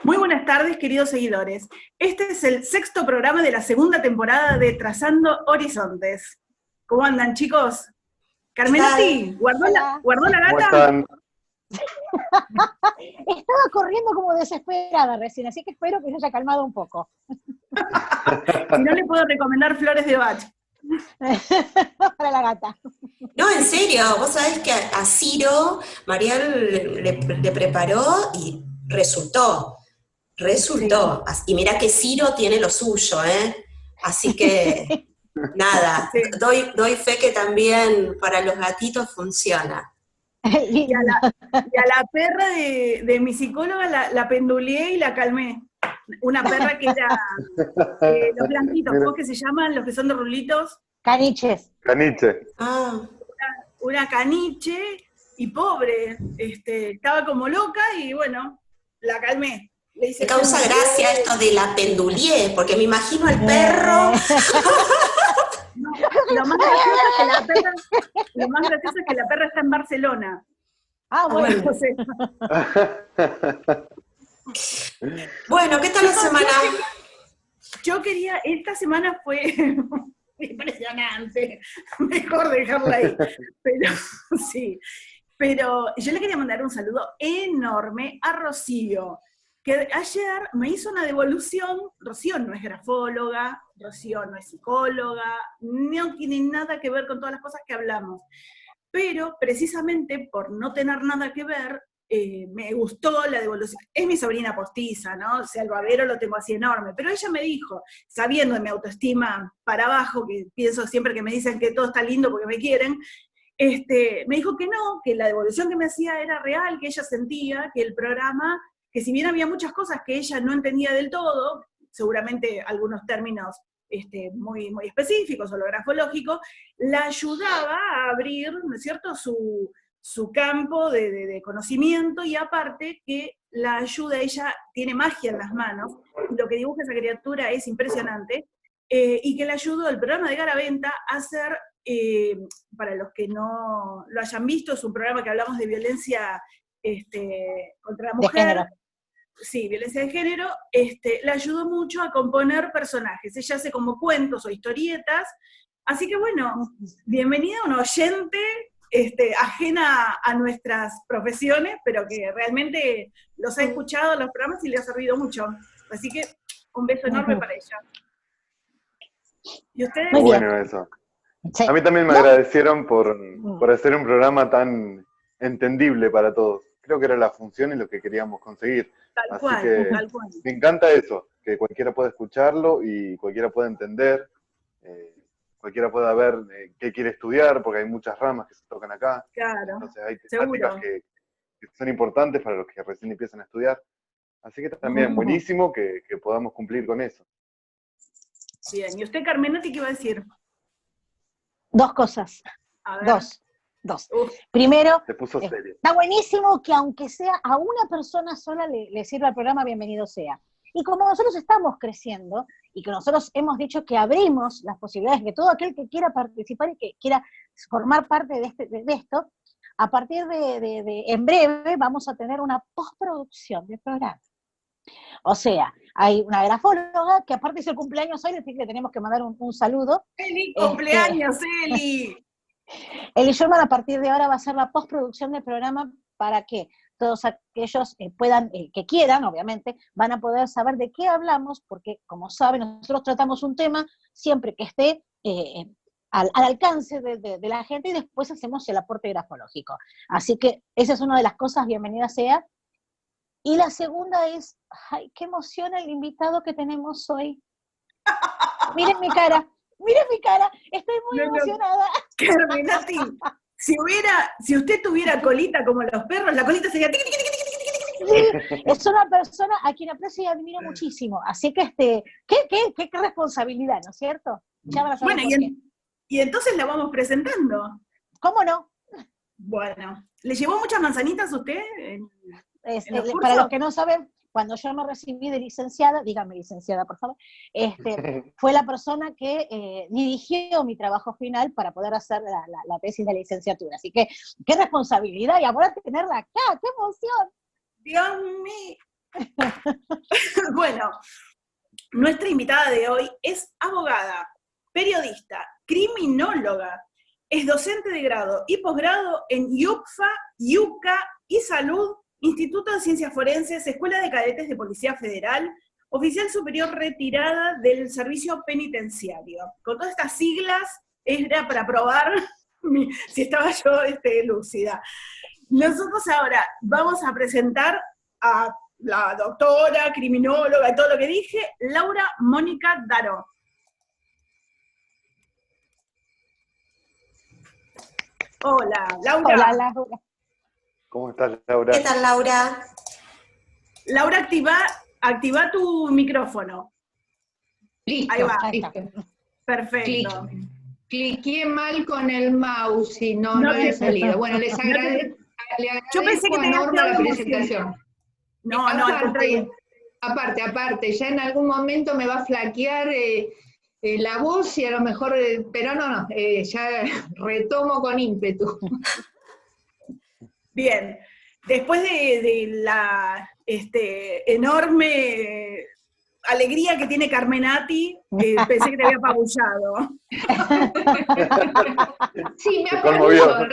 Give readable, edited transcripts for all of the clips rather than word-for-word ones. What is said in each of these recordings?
Muy buenas tardes, queridos seguidores. Este es el 6º programa de la 2ª temporada de Trazando Horizontes. ¿Cómo andan, chicos? Carmenotti, ¿guardó la ¿Cómo gata? están? Estaba corriendo como desesperada recién, así que espero que se haya calmado un poco. Si no, le puedo recomendar flores de Bach. Para la gata. No, en serio, vos sabés que a Ciro, Marial le preparó y resultó. Sí. Y mirá que Ciro tiene lo suyo, ¿eh? Así que, nada, Sí. doy fe que también para los gatitos funciona. Y a la perra de mi psicóloga la penduleé y la calmé. Una perra que era los blanquitos, Mira. ¿cómo que se llaman? Los que son de rulitos. Caniches. Caniche. Ah, Una caniche, y pobre, estaba como loca y bueno, la calmé. Le hice me causa gracia esto de la pendulié, porque me imagino al perro. No, lo más gracioso es que la perra está en Barcelona. Ah, bueno. O sea, Bueno, ¿qué tal la semana? Esta semana fue impresionante, mejor dejarla ahí, pero sí. Pero yo le quería mandar un saludo enorme a Rocío, que ayer me hizo una devolución. Rocío no es grafóloga, Rocío no es psicóloga, no tiene nada que ver con todas las cosas que hablamos, pero precisamente por no tener nada que ver, me gustó la devolución. Es mi sobrina postiza, ¿no? O sea, el babero lo tengo así enorme, pero ella me dijo, sabiendo de mi autoestima para abajo, que pienso siempre que me dicen que todo está lindo porque me quieren, me dijo que no, que la devolución que me hacía era real, que ella sentía que el programa, que si bien había muchas cosas que ella no entendía del todo, seguramente algunos términos muy, muy específicos o lo grafológico, la ayudaba a abrir, ¿no es cierto?, su campo de conocimiento, y aparte que la ayuda, ella tiene magia en las manos, y lo que dibuja esa criatura es impresionante, y que le ayudó el programa de Garaventa a hacer, para los que no lo hayan visto, es un programa que hablamos de violencia contra la mujer. Sí, violencia de género. Le ayudó mucho a componer personajes. Ella hace como cuentos o historietas. Así que bueno, bienvenida a una oyente ajena a nuestras profesiones, pero que realmente los ha escuchado en los programas y le ha servido mucho. Así que un beso enorme para ella. ¿Y ustedes? Muy bueno eso. Sí. A mí también me agradecieron por hacer un programa tan entendible para todos. Creo que era la función y lo que queríamos conseguir. Tal Así cual, que tal cual. me encanta eso, que cualquiera pueda escucharlo y cualquiera pueda entender, cualquiera pueda ver qué quiere estudiar, porque hay muchas ramas que se tocan acá. Claro, Entonces hay seguro. temáticas que son importantes para los que recién empiezan a estudiar. Así que también buenísimo que podamos cumplir con eso. Bien, ¿y usted, Carmenotti, qué iba a decir? Dos cosas. A ver. Dos. Primero, Se puso serio. está buenísimo que aunque sea a una persona sola le sirva el programa, bienvenido sea. Y como nosotros estamos creciendo, y que nosotros hemos dicho que abrimos las posibilidades, que todo aquel que quiera participar y que quiera formar parte de esto, a partir de en breve vamos a tener una postproducción del programa. O sea, hay una grafóloga que aparte es el cumpleaños hoy, así que le tenemos que mandar un saludo. ¡Feliz cumpleaños, Eli! Eli Sherman a partir de ahora va a hacer la postproducción del programa para que todos aquellos que quieran, obviamente, van a poder saber de qué hablamos, porque como saben, nosotros tratamos un tema siempre que esté al alcance de la gente, y después hacemos el aporte grafológico. Así que esa es una de las cosas, bienvenida sea. Y la segunda es, ¡ay, qué emoción el invitado que tenemos hoy! Miren mi cara, estoy muy emocionada. Carmenotti, si usted tuviera colita como los perros, la colita sería... Sí, es una persona a quien aprecio y admiro muchísimo, así que qué responsabilidad, ¿no es cierto? Ya van a saber Bueno, por qué. y entonces la vamos presentando. ¿Cómo no? Bueno, ¿le llevó muchas manzanitas a usted? Para los que no saben, cuando yo me recibí de licenciada, dígame licenciada, por favor, fue la persona que dirigió mi trabajo final para poder hacer la tesis de licenciatura. Así que, qué responsabilidad, y ahora tenerla acá, qué emoción. Dios mío. Bueno, nuestra invitada de hoy es abogada, periodista, criminóloga, es docente de grado y posgrado en IUPFA, IUCA y Salud, Instituto de Ciencias Forenses, Escuela de Cadetes de Policía Federal, oficial superior retirada del servicio penitenciario. Con todas estas siglas era para probar si estaba yo lúcida. Nosotros ahora vamos a presentar a la doctora, criminóloga y todo lo que dije, Laura Mónica Daró. Hola, Laura. Hola, Laura. ¿Cómo estás, Laura? ¿Qué tal, Laura? Laura, activa tu micrófono. Listo, Ahí va. listo. Perfecto. Cliqué mal con el mouse y no No había te- salido. Bueno, le Yo agradezco pensé que a te habías Norma la quedado como presentación. No, al contrario. Aparte, ya en algún momento me va a flaquear la voz y a lo mejor, pero no, ya retomo con ímpetu. Bien. Después de la enorme alegría que tiene Carmenati, pensé que te había apabullado. Sí, me Se apabulló, conmovió. en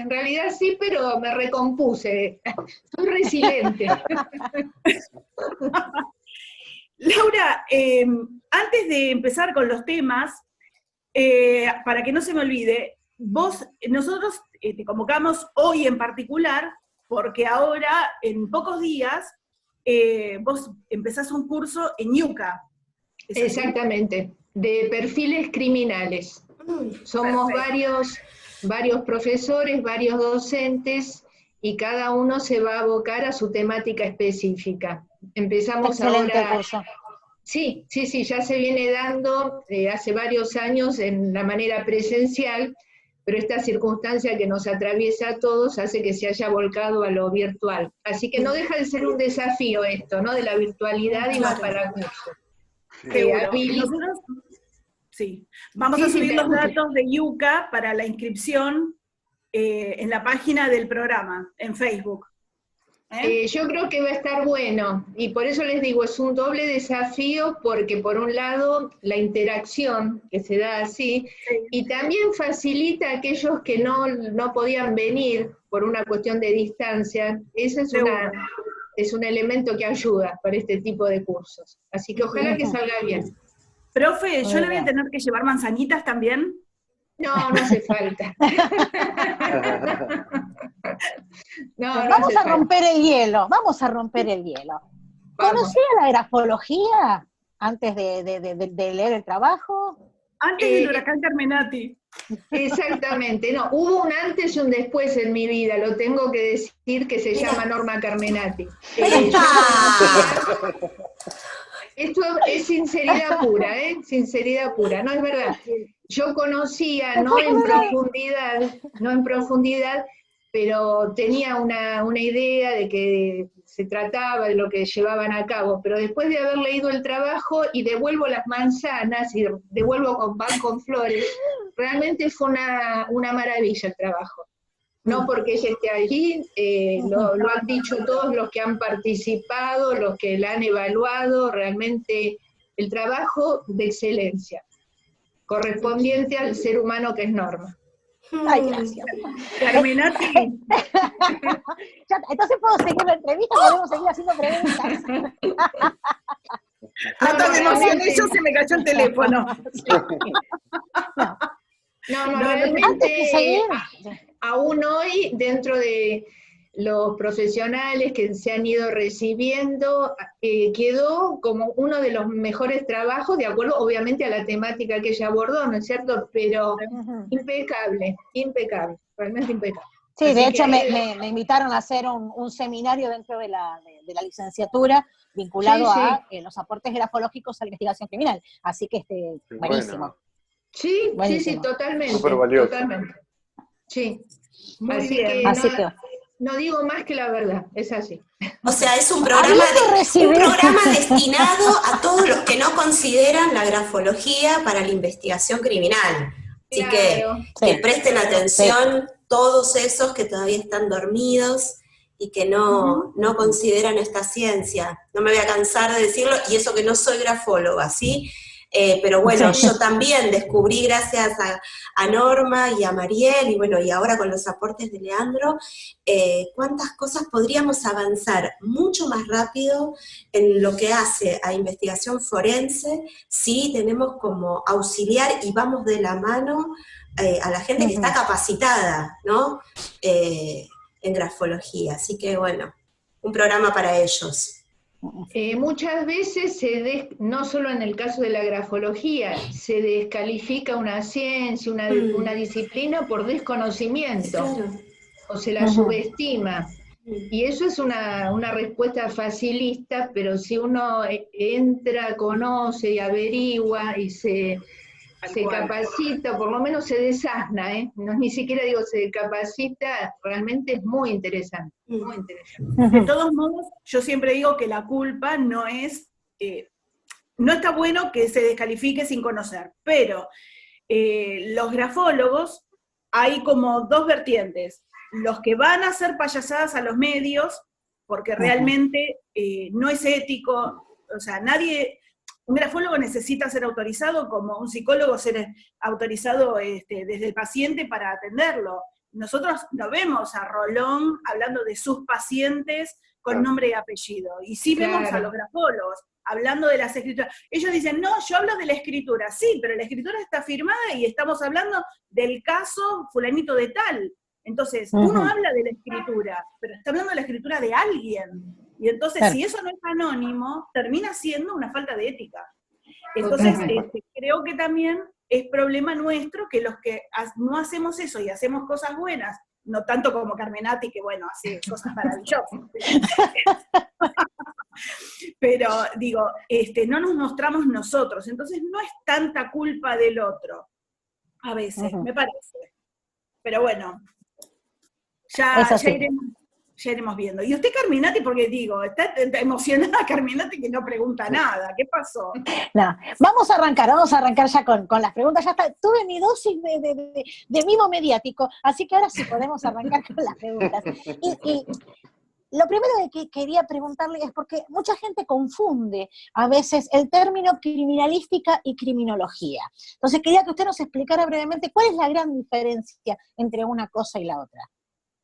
realidad sí, pero me recompuse. Soy resiliente. Laura, antes de empezar con los temas, para que no se me olvide, nosotros te convocamos hoy en particular, porque ahora, en pocos días, vos empezás un curso en IUCA. ¿Es así? Exactamente, de perfiles criminales. Somos varios profesores, varios docentes, y cada uno se va a abocar a su temática específica. Empezamos Excelente ahora. curso. Sí, ya se viene dando hace varios años en la manera presencial, pero esta circunstancia que nos atraviesa a todos hace que se haya volcado a lo virtual. Así que no deja de ser un desafío esto, ¿no? De la virtualidad y más para cursos. Seguro. Nosotros, sí, vamos a subir los datos de IUCA para la inscripción en la página del programa, en Facebook. Yo creo que va a estar bueno, y por eso les digo, es un doble desafío, porque por un lado la interacción que se da así, y también facilita a aquellos que no podían venir por una cuestión de distancia. Ese es un elemento que ayuda para este tipo de cursos. Así que ojalá que salga bien. Profe, ¿yo le voy a tener que llevar manzanitas también? No hace falta. Vamos a romper el hielo. ¿Conocía la grafología antes de leer el trabajo? Antes del huracán Carmenati. Exactamente, no, hubo un antes y un después en mi vida, lo tengo que decir, que se llama Norma Carmenati. Esto es sinceridad pura, no es verdad. Yo conocía, no en profundidad, pero tenía una idea de que se trataba de lo que llevaban a cabo, pero después de haber leído el trabajo y devuelvo las manzanas y devuelvo con pan con flores, realmente fue una maravilla el trabajo. No porque ella esté allí, lo han dicho todos los que han participado, los que la han evaluado, realmente el trabajo de excelencia, correspondiente al ser humano que es Norma. Ay, gracias. Carmenati. Entonces puedo seguir la entrevista, podemos seguir haciendo preguntas. Hasta me emocioné, yo se me cayó el teléfono. Realmente, aún hoy, dentro de los profesionales que se han ido recibiendo, quedó como uno de los mejores trabajos, de acuerdo obviamente a la temática que ella abordó, ¿no es cierto? Pero impecable, realmente impecable. Sí, Así de hecho que, me invitaron a hacer un seminario dentro de la licenciatura vinculado a los aportes grafológicos a la investigación criminal. Así que buenísimo. Bueno. Sí, totalmente. Súper valioso. Totalmente. Sí. Muy Así bien. que no digo más que la verdad, es así. O sea, es un programa destinado a todos los que no consideran la grafología para la investigación criminal. Así que presten atención todos esos que todavía están dormidos y que no consideran esta ciencia. No me voy a cansar de decirlo, y eso que no soy grafóloga, ¿sí? Pero bueno, yo también descubrí gracias a Norma y a Mariel, y bueno, y ahora con los aportes de Leandro, cuántas cosas podríamos avanzar mucho más rápido en lo que hace a investigación forense si tenemos como auxiliar y vamos de la mano a la gente que está capacitada, ¿no? En grafología. Así que bueno, un programa para ellos. Muchas veces no solo en el caso de la grafología, se descalifica una ciencia, una disciplina por desconocimiento, claro, o se la subestima. Y eso es una respuesta facilista, pero si uno entra, conoce y averigua y se capacita, por lo menos se desasna, no, ni siquiera digo se capacita, realmente es muy interesante, muy interesante. De todos modos, yo siempre digo que la culpa no es, no está bueno que se descalifique sin conocer, pero los grafólogos hay como dos vertientes, los que van a hacer payasadas a los medios, porque realmente no es ético, o sea, un grafólogo necesita ser autorizado como un psicólogo ser autorizado desde el paciente para atenderlo. Nosotros no vemos a Rolón hablando de sus pacientes con nombre y apellido, y sí vemos a los grafólogos hablando de las escrituras. Ellos dicen, no, yo hablo de la escritura, sí, pero la escritura está firmada y estamos hablando del caso fulanito de tal. Entonces, uno habla de la escritura, pero está hablando de la escritura de alguien. Y entonces, si eso no es anónimo, termina siendo una falta de ética. Entonces, creo que también es problema nuestro que los que no hacemos eso y hacemos cosas buenas, no tanto como Carmenati, que bueno, hace cosas maravillosas. Pero digo, no nos mostramos nosotros, entonces no es tanta culpa del otro, a veces, me parece. Pero bueno, ya iremos viendo. Y usted, Carminati, porque digo, está emocionada Carminati que no pregunta nada. ¿Qué pasó? No, vamos a arrancar ya con las preguntas. Ya está, tuve mi dosis de mimo mediático, así que ahora sí podemos arrancar con las preguntas. Y lo primero que quería preguntarle es porque mucha gente confunde a veces el término criminalística y criminología. Entonces quería que usted nos explicara brevemente cuál es la gran diferencia entre una cosa y la otra.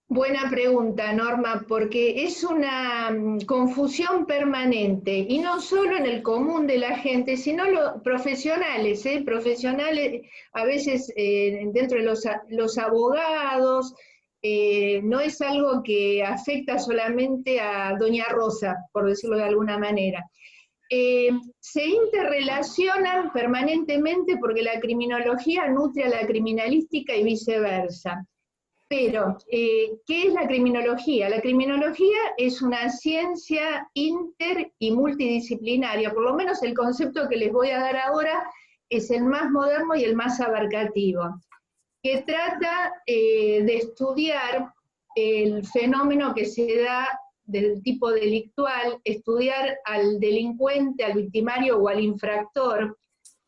Buena pregunta, Norma, porque es una confusión permanente, y no solo en el común de la gente, sino los profesionales, profesionales a veces dentro de los abogados, no es algo que afecta solamente a Doña Rosa, por decirlo de alguna manera. Se interrelacionan permanentemente porque la criminología nutre a la criminalística y viceversa. Pero, ¿qué es la criminología? La criminología es una ciencia inter y multidisciplinaria, por lo menos el concepto que les voy a dar ahora es el más moderno y el más abarcativo, que trata de estudiar el fenómeno que se da del tipo delictual, estudiar al delincuente, al victimario o al infractor,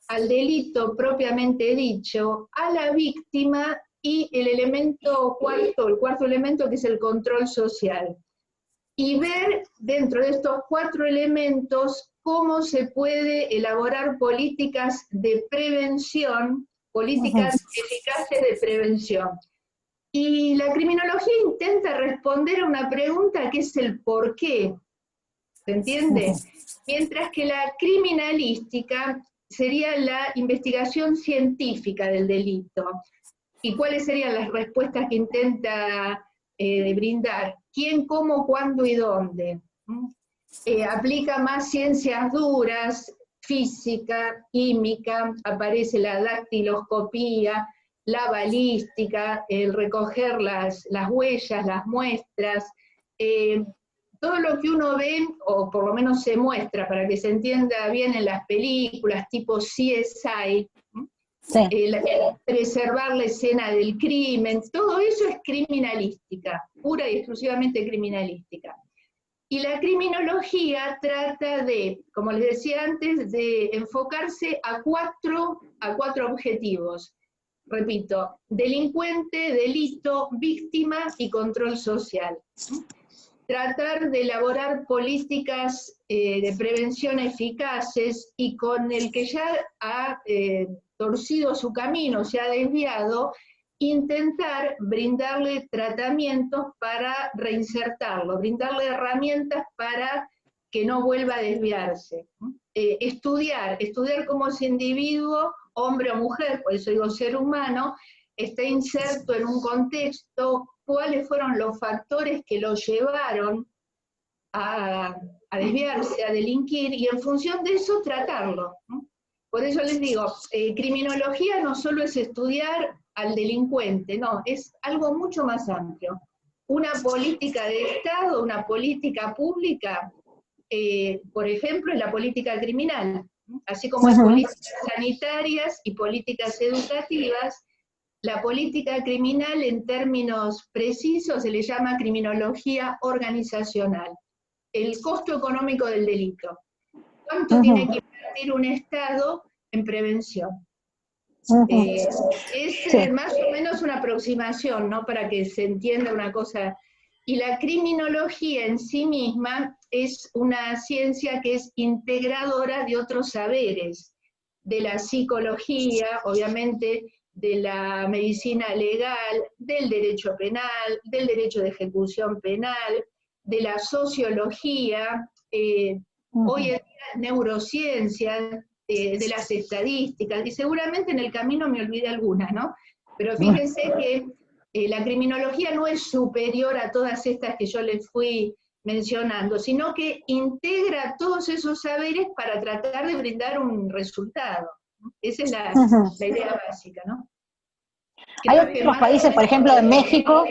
al delito propiamente dicho, a la víctima y el cuarto elemento, que es el control social. Y ver dentro de estos 4 elementos cómo se puede elaborar políticas de prevención, políticas eficaces de prevención. Y la criminología intenta responder a una pregunta que es el por qué, ¿se entiende? Mientras que la criminalística sería la investigación científica del delito. ¿Y cuáles serían las respuestas que intenta brindar? ¿Quién, cómo, cuándo y dónde? Aplica más ciencias duras, física, química, aparece la dactiloscopía, la balística, el recoger las huellas, las muestras, todo lo que uno ve, o por lo menos se muestra, para que se entienda bien en las películas tipo CSI, preservar la escena del crimen, todo eso es criminalística, pura y exclusivamente criminalística. Y la criminología trata de, como les decía antes, de enfocarse a cuatro objetivos. Repito, delincuente, delito, víctima y control social. tratar de elaborar políticas de prevención eficaces, y con el que ya ha torcido su camino, se ha desviado, intentar brindarle tratamientos para reinsertarlo, brindarle herramientas para que no vuelva a desviarse. Estudiar cómo ese individuo, hombre o mujer, por eso digo ser humano, está inserto en un contexto, cuáles fueron los factores que lo llevaron a desviarse, a delinquir, y en función de eso tratarlo, ¿no? Por eso les digo, criminología no solo es estudiar al delincuente, no, es algo mucho más amplio. Una política de Estado, una política pública, por ejemplo, es la política criminal, ¿no? Así como hay políticas sanitarias y políticas educativas, la política criminal en términos precisos se le llama criminología organizacional. El costo económico del delito. ¿Cuánto tiene que invertir un Estado en prevención? Es más o menos una aproximación, ¿no? Para que se entienda una cosa. Y la criminología en sí misma es una ciencia que es integradora de otros saberes, de la psicología, obviamente, de la medicina legal, del derecho penal, del derecho de ejecución penal, de la sociología, hoy en día neurociencias, de las estadísticas, y seguramente en el camino me olvidé alguna, ¿no? Pero fíjense que la criminología no es superior a todas estas que yo les fui mencionando, sino que integra todos esos saberes para tratar de brindar un resultado. Esa es la idea básica, ¿no? Hay otros países, por ejemplo en México,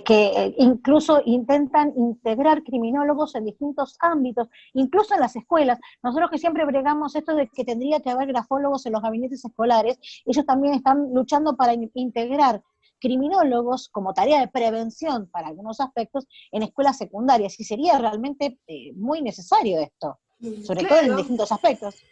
que incluso intentan integrar criminólogos en distintos ámbitos, incluso en las escuelas. Nosotros que siempre bregamos esto de que tendría que haber grafólogos en los gabinetes escolares, ellos también están luchando para integrar criminólogos como tarea de prevención para algunos aspectos en escuelas secundarias, y sería realmente muy necesario esto, sobre todo en distintos aspectos.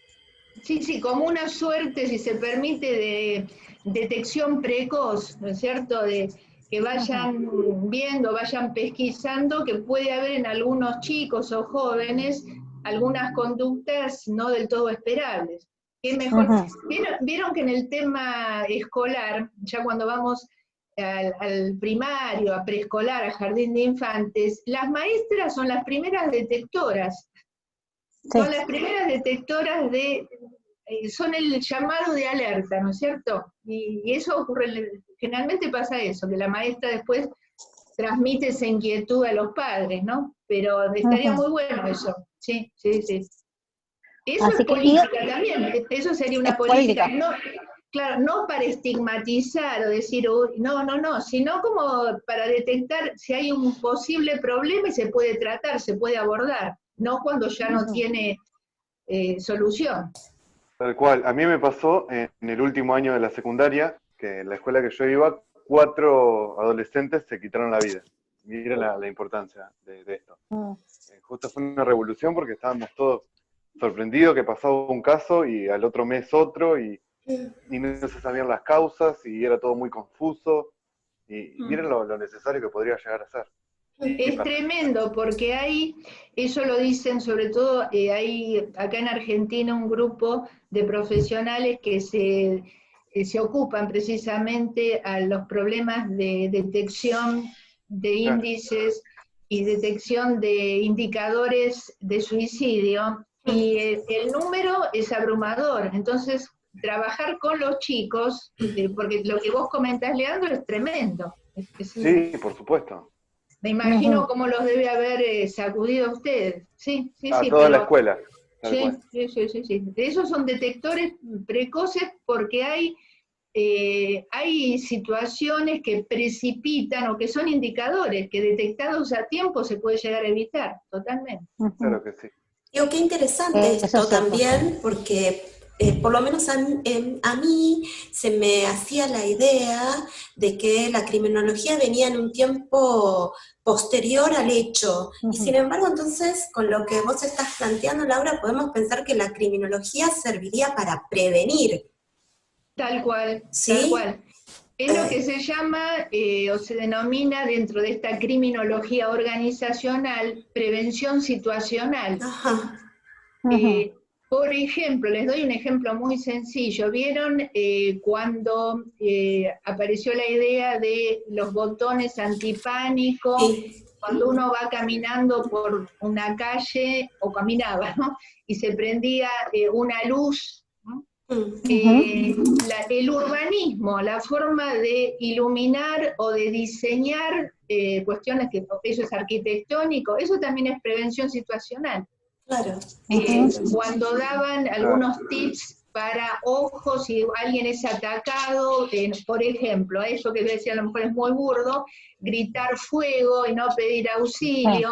Sí, como una suerte, si se permite, de detección precoz, ¿no es cierto?, de que vayan viendo, vayan pesquisando que puede haber en algunos chicos o jóvenes algunas conductas no del todo esperables. ¿Qué mejor? ¿Vieron que en el tema escolar, ya cuando vamos al primario, a preescolar, a jardín de infantes, las maestras son las primeras detectoras? Son las primeras detectoras son el llamado de alerta, ¿no es cierto? Y eso ocurre, generalmente pasa eso, que la maestra después transmite esa inquietud a los padres, ¿no? Pero estaría muy bueno eso, sí. Eso así es política también, eso sería una política. No, claro, no para estigmatizar o decir, no, sino como para detectar si hay un posible problema y se puede tratar, se puede abordar, no cuando ya no tiene solución. Tal cual. A mí me pasó en el último año de la secundaria, que en la escuela que yo iba, 4 adolescentes se quitaron la vida. Miren la importancia de esto. Justo fue una revolución porque estábamos todos sorprendidos que pasaba un caso y al otro mes otro, y no se sabían las causas y era todo muy confuso. Y miren lo necesario que podría llegar a ser. Es tremendo, porque eso lo dicen sobre todo, hay acá en Argentina un grupo de profesionales que se ocupan precisamente a los problemas de detección de índices y detección de indicadores de suicidio, y el número es abrumador. Entonces, trabajar con los chicos, porque lo que vos comentás, Leandro, es tremendo. Sí, por supuesto. Me imagino cómo los debe haber sacudido a ustedes. Sí. Toda la escuela. Sí. Esos son detectores precoces porque hay situaciones que precipitan o que son indicadores que detectados a tiempo se puede llegar a evitar, totalmente. Claro que sí. Digo, qué interesante esto también, porque por lo menos a mí se me hacía la idea de que la criminología venía en un tiempo posterior al hecho, y sin embargo entonces con lo que vos estás planteando, Laura, podemos pensar que la criminología serviría para prevenir. Tal cual, ¿sí? Tal cual. Es lo que se llama, o se denomina dentro de esta criminología organizacional, prevención situacional. Ajá. Por ejemplo, les doy un ejemplo muy sencillo. ¿Vieron cuando apareció la idea de los botones antipánico? Sí. Cuando uno va caminando por una calle, o caminaba, ¿no? Y se prendía una luz, ¿no? El urbanismo, la forma de iluminar o de diseñar cuestiones que eso es arquitectónico, eso también es prevención situacional. Claro. Cuando daban algunos tips para ojos, si alguien es atacado, por ejemplo, eso que decía a lo mejor es muy burdo, gritar fuego y no pedir auxilio,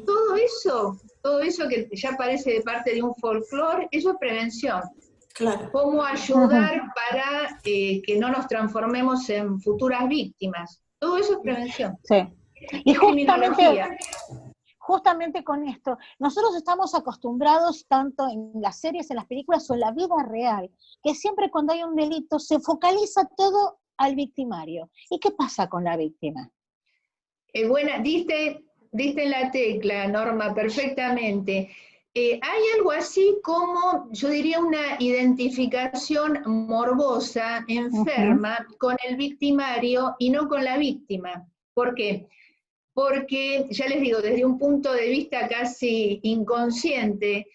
todo eso que ya parece de parte de un folclore, eso es prevención. Claro. Cómo ayudar para que no nos transformemos en futuras víctimas. Todo eso es prevención. Sí. Y criminología. Justamente con esto, nosotros estamos acostumbrados tanto en las series, en las películas o en la vida real, que siempre cuando hay un delito se focaliza todo al victimario. ¿Y qué pasa con la víctima? Buena, diste en la tecla, Norma, perfectamente. Hay algo así como, yo diría, una identificación morbosa, enferma, con el victimario y no con la víctima. ¿Por qué? Porque, ya les digo, desde un punto de vista casi inconsciente,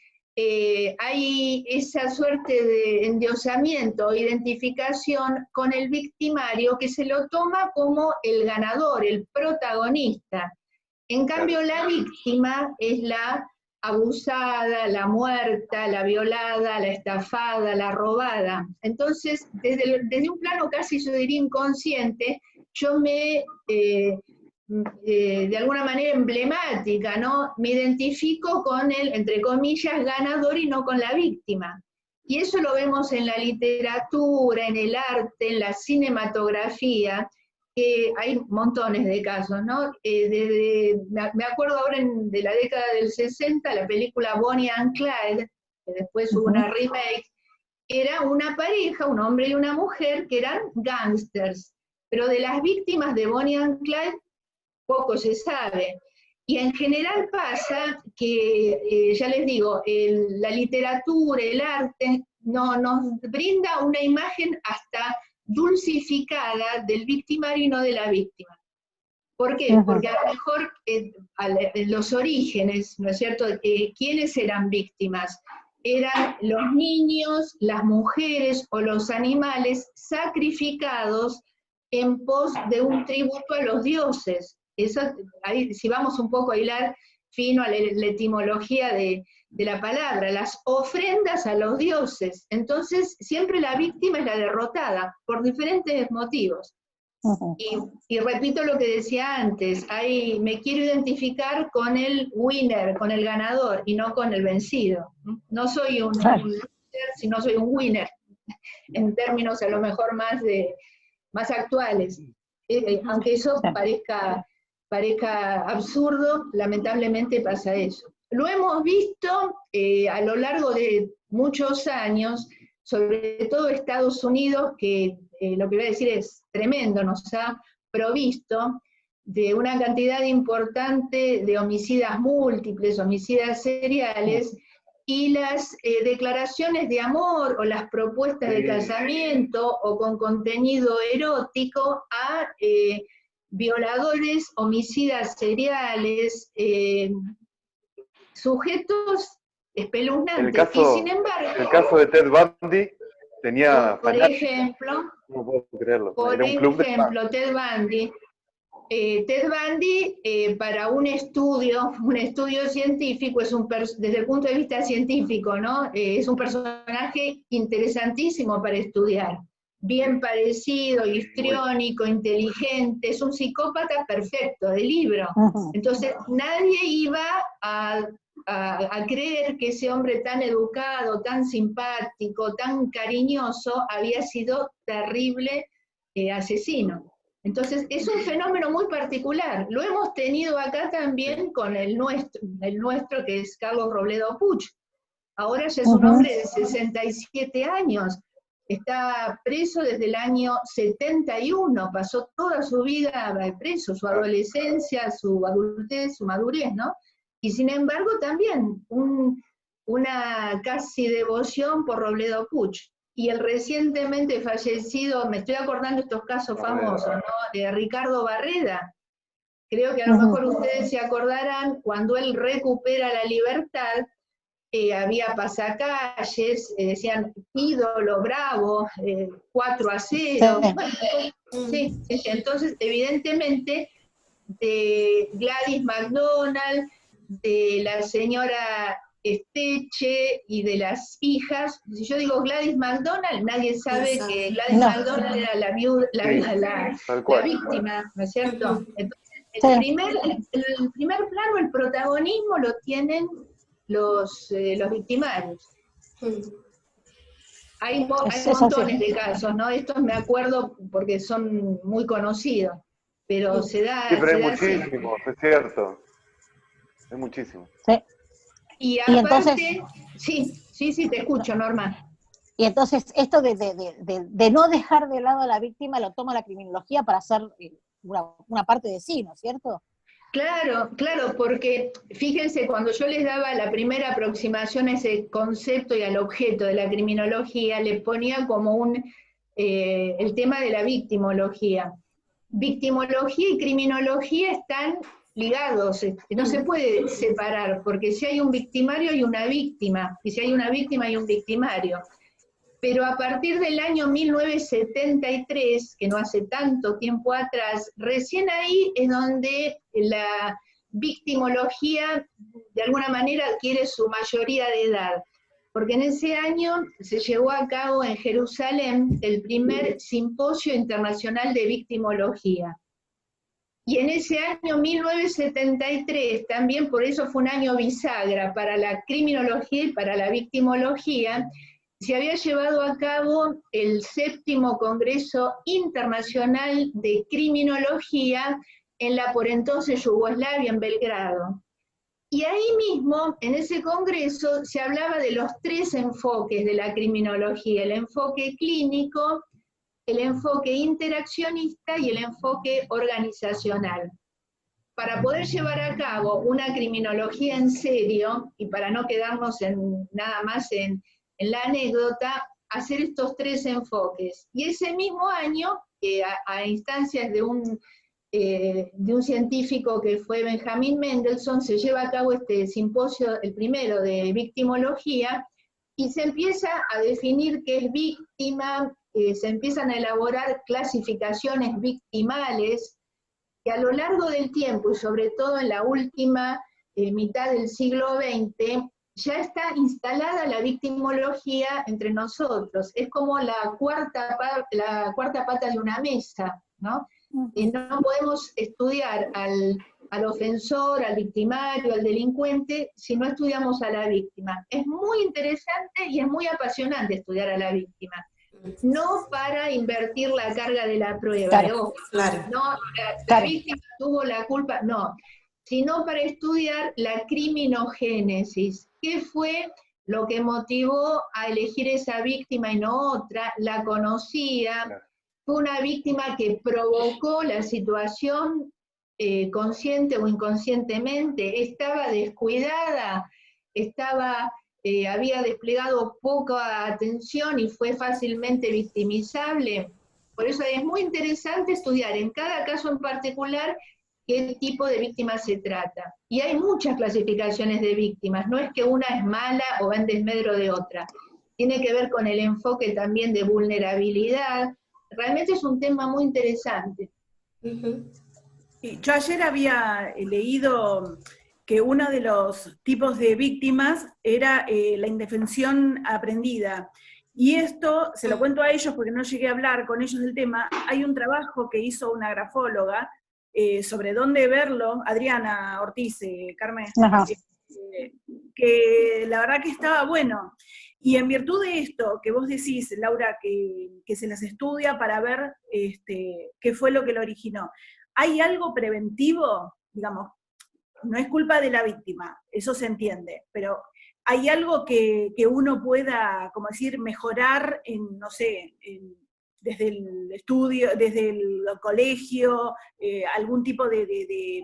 hay esa suerte de endiosamiento, identificación con el victimario que se lo toma como el ganador, el protagonista. En cambio, la víctima es la abusada, la muerta, la violada, la estafada, la robada. Entonces, desde un plano casi, yo diría, inconsciente, yo me... de alguna manera emblemática, ¿no? Me identifico con el, entre comillas, ganador y no con la víctima. Y eso lo vemos en la literatura, en el arte, en la cinematografía, que hay montones de casos, ¿no? Me acuerdo ahora de la década del 60, la película Bonnie and Clyde, que después hubo una remake, era una pareja, un hombre y una mujer, que eran gángsters, pero de las víctimas de Bonnie and Clyde poco se sabe. Y en general pasa que, ya les digo, la literatura, el arte, nos brinda una imagen hasta dulcificada del victimario y no de la víctima. ¿Por qué? Porque a lo mejor los orígenes, ¿no es cierto?, ¿quiénes eran víctimas? Eran los niños, las mujeres o los animales sacrificados en pos de un tributo a los dioses. Eso, ahí, si vamos un poco a hilar fino a la etimología de la palabra, las ofrendas a los dioses. Entonces, siempre la víctima es la derrotada, por diferentes motivos. Y repito lo que decía antes, me quiero identificar con el winner, con el ganador, y no con el vencido. No soy un loser, sino soy un winner, en términos a lo mejor más actuales. Aunque eso parezca absurdo, lamentablemente pasa eso. Lo hemos visto a lo largo de muchos años, sobre todo Estados Unidos, que lo que voy a decir es tremendo, nos ha provisto de una cantidad importante de homicidas múltiples, homicidas seriales, y las declaraciones de amor o las propuestas de casamiento o con contenido erótico a violadores, homicidas seriales, sujetos espeluznantes. Y sin embargo, el caso de Ted Bundy tenía... Por ejemplo, no puedo creerlo. Por ejemplo, Ted Bundy, para un estudio científico, desde el punto de vista científico, ¿no? Es un personaje interesantísimo para estudiar. Bien parecido, histriónico, inteligente, es un psicópata perfecto, de libro. Entonces, nadie iba a creer que ese hombre tan educado, tan simpático, tan cariñoso, había sido terrible asesino. Entonces, es un fenómeno muy particular. Lo hemos tenido acá también con el nuestro que es Carlos Robledo Puch. Ahora ya es un hombre de 67 años. está preso desde el año 71, pasó toda su vida preso, su adolescencia, su adultez, su madurez, ¿no? Y sin embargo también una casi devoción por Robledo Puch. Y el recientemente fallecido, me estoy acordando estos casos famosos, ¿no? De Ricardo Barreda. Creo que a lo mejor ustedes se acordarán, cuando él recupera la libertad, había pasacalles, decían ídolo, bravo, 4-0. Sí, entonces evidentemente de Gladys McDonald, de la señora Esteche y de las hijas. Si yo digo Gladys McDonald, nadie sabe que Gladys McDonald era la víctima, ¿no es cierto? Entonces, el primer plano, el protagonismo lo tienen los victimarios. Hay montones de casos, ¿no? Estos me acuerdo porque son muy conocidos, pero se da... Sí, pero hay muchísimos, es cierto. Es muchísimo. Sí. Y aparte, entonces, sí, te escucho, Norma. Y entonces esto de no dejar de lado a la víctima lo toma la criminología para hacer una parte de sí, ¿no es cierto? Claro, porque fíjense, cuando yo les daba la primera aproximación a ese concepto y al objeto de la criminología, les ponía como el tema de la victimología. Victimología y criminología están ligados, no se puede separar, porque si hay un victimario hay una víctima, y si hay una víctima hay un victimario. Pero a partir del año 1973, que no hace tanto tiempo atrás, recién ahí es donde la victimología de alguna manera adquiere su mayoría de edad, porque en ese año se llevó a cabo en Jerusalén el primer simposio internacional de victimología. Y en ese año 1973, también por eso fue un año bisagra para la criminología y para la victimología, se había llevado a cabo el 7º Congreso Internacional de Criminología en la por entonces Yugoslavia, en Belgrado. Y ahí mismo, en ese congreso, se hablaba de los 3 enfoques de la criminología: el enfoque clínico, el enfoque interaccionista y el enfoque organizacional. Para poder llevar a cabo una criminología en serio, y para no quedarnos nada más en la anécdota, hacer estos 3 enfoques. Y ese mismo año, a instancias de un científico que fue Benjamin Mendelssohn, se lleva a cabo este simposio, el primero de victimología, y se empieza a definir qué es víctima, se empiezan a elaborar clasificaciones victimales, que a lo largo del tiempo, y sobre todo en la última mitad del siglo XX, ya está instalada la victimología entre nosotros. Es como la cuarta pata de una mesa, ¿no? No podemos estudiar al ofensor, al victimario, al delincuente, si no estudiamos a la víctima. Es muy interesante y es muy apasionante estudiar a la víctima. No para invertir la carga de la prueba, claro. No, la víctima tuvo la culpa, no, sino para estudiar la criminogénesis. ¿Qué fue lo que motivó a elegir esa víctima y no otra? ¿La conocía? ¿Fue una víctima que provocó la situación consciente o inconscientemente? ¿Estaba descuidada? ¿Había desplegado poca atención y fue fácilmente victimizable? Por eso es muy interesante estudiar en cada caso en particular qué tipo de víctima se trata. Y hay muchas clasificaciones de víctimas, no es que una es mala o va en desmedro de otra. Tiene que ver con el enfoque también de vulnerabilidad. Realmente es un tema muy interesante. Yo ayer había leído que uno de los tipos de víctimas era la indefensión aprendida. Y esto, se lo cuento a ellos porque no llegué a hablar con ellos del tema, hay un trabajo que hizo una grafóloga sobre dónde verlo, Adriana Ortiz, Carmen, que la verdad que estaba bueno. Y en virtud de esto que vos decís, Laura, que se las estudia para ver qué fue lo que lo originó, ¿hay algo preventivo? Digamos, no es culpa de la víctima, eso se entiende, pero hay algo que uno pueda, como decir, mejorar en, no sé, desde el estudio, desde el colegio, algún tipo de,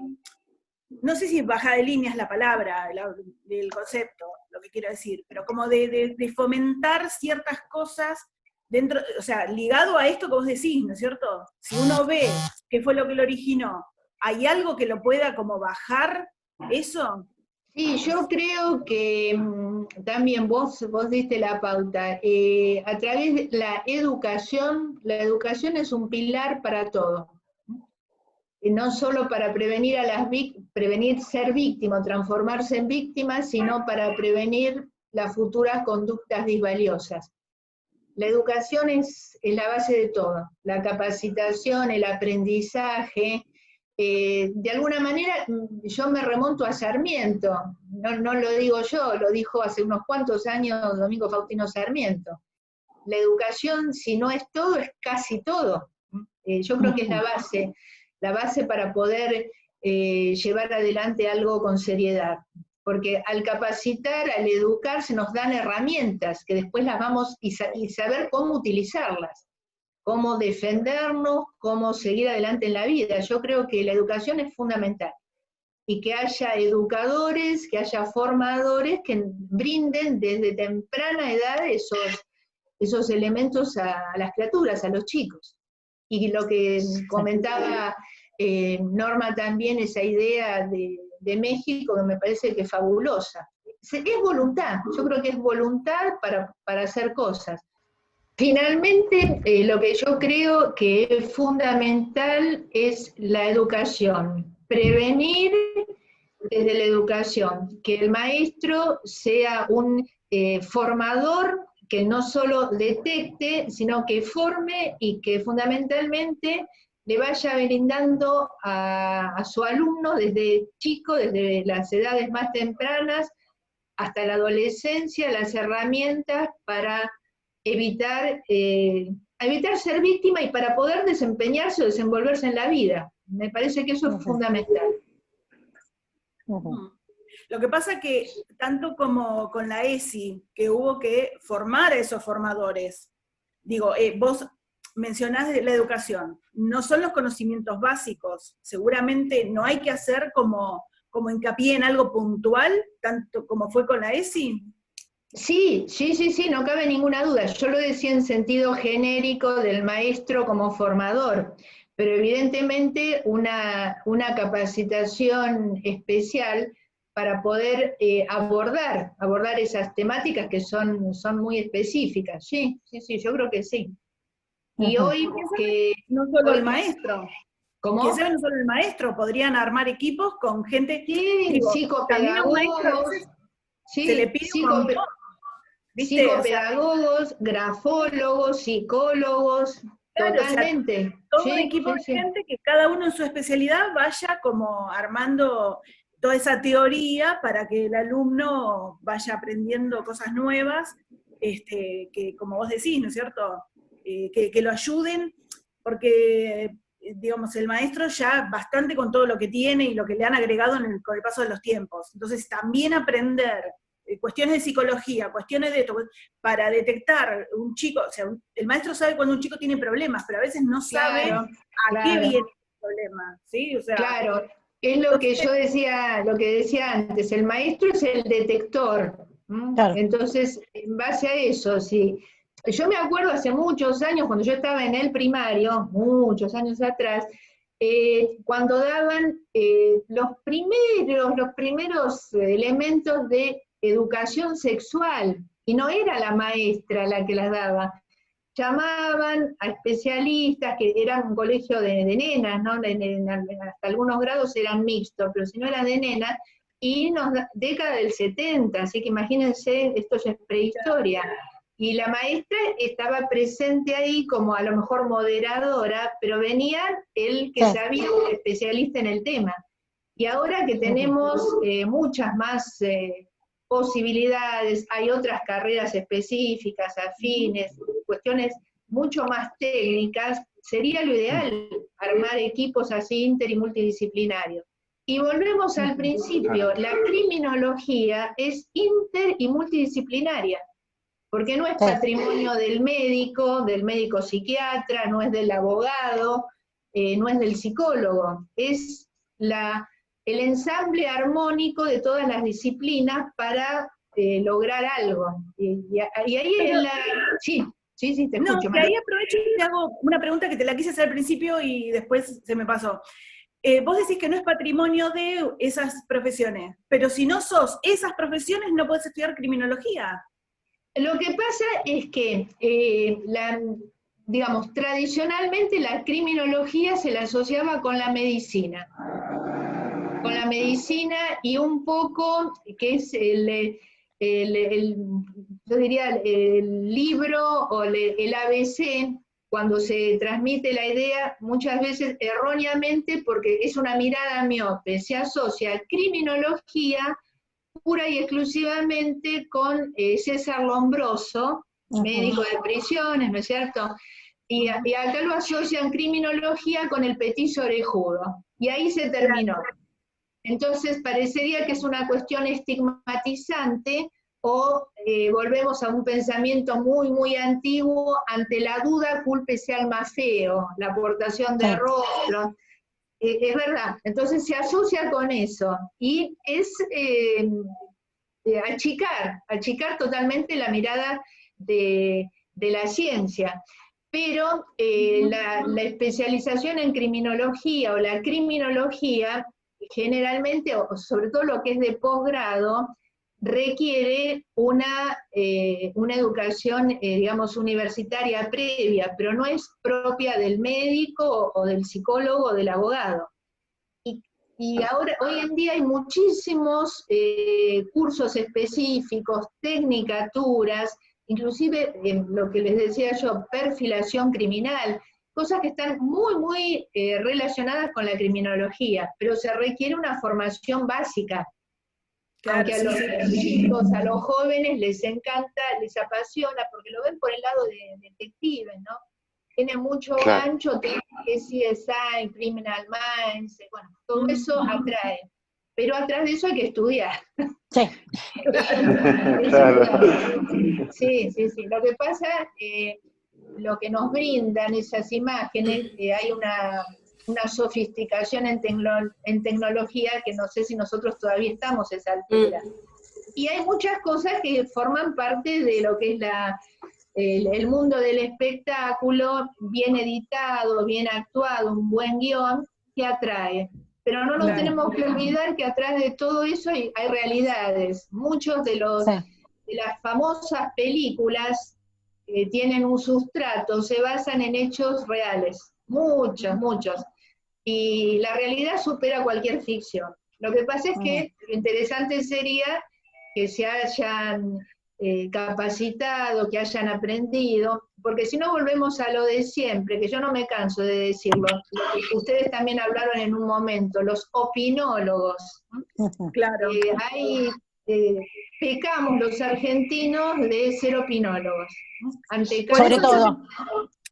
no sé si baja de línea es la palabra, del concepto, lo que quiero decir, pero como de fomentar ciertas cosas dentro, o sea, ligado a esto que vos decís, ¿no es cierto? Si uno ve qué fue lo que lo originó, ¿hay algo que lo pueda como bajar eso? Sí, yo creo que también vos diste la pauta. A través de la educación es un pilar para todo. No solo para prevenir prevenir ser víctima, transformarse en víctima, sino para prevenir las futuras conductas disvaliosas. La educación es la base de todo, la capacitación, el aprendizaje. De alguna manera, yo me remonto a Sarmiento, no lo digo yo, lo dijo hace unos cuantos años Domingo Faustino Sarmiento. La educación, si no es todo, es casi todo. Yo creo que es la base para poder llevar adelante algo con seriedad. Porque al capacitar, al educar, se nos dan herramientas que después las vamos y saber cómo utilizarlas, cómo defendernos, cómo seguir adelante en la vida. Yo creo que la educación es fundamental. Y que haya educadores, que haya formadores que brinden desde temprana edad esos elementos a las criaturas, a los chicos. Y lo que comentaba Norma también, esa idea de México, que me parece que es fabulosa. Es voluntad, yo creo que es voluntad para hacer cosas. Finalmente, lo que yo creo que es fundamental es la educación, prevenir desde la educación, que el maestro sea un formador que no solo detecte, sino que forme y que fundamentalmente le vaya brindando a su alumno desde chico, desde las edades más tempranas hasta la adolescencia, las herramientas para evitar ser víctima y para poder desempeñarse o desenvolverse en la vida. Me parece que eso es fundamental. Lo que pasa que, tanto como con la ESI, que hubo que formar a esos formadores, digo, vos mencionás la educación, no son los conocimientos básicos, seguramente no hay que hacer como hincapié en algo puntual, tanto como fue con la ESI. Sí, no cabe ninguna duda. Yo lo decía en sentido genérico del maestro como formador, pero evidentemente una capacitación especial para poder abordar esas temáticas que son muy específicas. Sí, yo creo que sí. Y hoy que... No solo el maestro. ¿Cómo? Que no solo el maestro, podrían armar equipos con gente... Sí, digo, psicopedagogos, se le pide psicopedagogos, grafólogos, psicólogos, claro, totalmente. O sea, todo un equipo de gente que cada uno en su especialidad vaya como armando toda esa teoría para que el alumno vaya aprendiendo cosas nuevas, que como vos decís, ¿no es cierto? Que lo ayuden, porque, digamos, el maestro ya bastante con todo lo que tiene y lo que le han agregado con el paso de los tiempos. Entonces, también aprender cuestiones de psicología, cuestiones de esto, para detectar un chico, o sea, el maestro sabe cuando un chico tiene problemas, pero a veces no sabe qué viene el problema, ¿sí? O sea, claro, es lo que yo decía, lo que decía antes, el maestro es el detector. Claro. Entonces, en base a eso, sí. Yo me acuerdo hace muchos años, cuando yo estaba en el primario, muchos años atrás, cuando daban los primeros elementos de educación sexual, y no era la maestra la que las daba, llamaban a especialistas, que eran un colegio de nenas, ¿no? Hasta algunos grados eran mixtos, pero si no eran de nenas, y década del 70, así que imagínense, esto ya es prehistoria. Y la maestra estaba presente ahí como a lo mejor moderadora, pero venía el que sabía, el especialista en el tema. Y ahora que tenemos muchas más posibilidades, hay otras carreras específicas, afines, cuestiones mucho más técnicas, sería lo ideal armar equipos así inter y multidisciplinarios. Y volvemos al principio, la criminología es inter y multidisciplinaria, porque no es patrimonio del médico psiquiatra, no es del abogado, no es del psicólogo, es el ensamble armónico de todas las disciplinas para lograr algo. Y ahí es la... Sí, te escucho. No, que ahí aprovecho y te hago una pregunta que te la quise hacer al principio y después se me pasó. Vos decís que no es patrimonio de esas profesiones, pero si no sos esas profesiones no podés estudiar criminología. Lo que pasa es que, digamos, tradicionalmente la criminología se la asociaba con la medicina. Con la medicina y un poco, que es yo diría, el libro o el ABC, cuando se transmite la idea, muchas veces erróneamente, porque es una mirada miope, se asocia criminología pura y exclusivamente con César Lombroso, médico de prisiones, ¿no es cierto? Y acá lo asocian criminología con el petiso orejudo, y ahí se terminó. Entonces parecería que es una cuestión estigmatizante, o volvemos a un pensamiento muy, muy antiguo, ante la duda, cúlpese al más feo, la aportación de rostro. Es verdad, entonces se asocia con eso, y es achicar totalmente la mirada de la ciencia. Pero la especialización en criminología o la criminología, generalmente, o sobre todo lo que es de posgrado, requiere una educación, digamos, universitaria previa, pero no es propia del médico o del psicólogo o del abogado. Y ahora, hoy en día hay muchísimos cursos específicos, tecnicaturas, inclusive lo que les decía yo, perfilación criminal, cosas que están muy, muy relacionadas con la criminología, pero se requiere una formación básica. Claro, aunque a los chicos, a los jóvenes les encanta, les apasiona, porque lo ven por el lado de detectives, ¿no? Tiene mucho gancho, tiene que CSI, Criminal Minds, bueno, todo eso atrae. Pero atrás de eso hay que estudiar. Sí. Sí. Lo que pasa, lo que nos brindan esas imágenes, hay una sofisticación en tecnología que no sé si nosotros todavía estamos a esa altura. Y hay muchas cosas que forman parte de lo que es el mundo del espectáculo, bien editado, bien actuado, un buen guión, que atrae. Pero no nos tenemos que olvidar que atrás de todo eso hay realidades. Muchos de las famosas películas tienen un sustrato, se basan en hechos reales. Muchos. Y la realidad supera cualquier ficción. Lo que pasa es que lo interesante sería que se hayan capacitado, que hayan aprendido, porque si no volvemos a lo de siempre, que yo no me canso de decirlo, ustedes también hablaron en un momento, los opinólogos. Claro. Pecamos los argentinos de ser opinólogos. Sobre todo.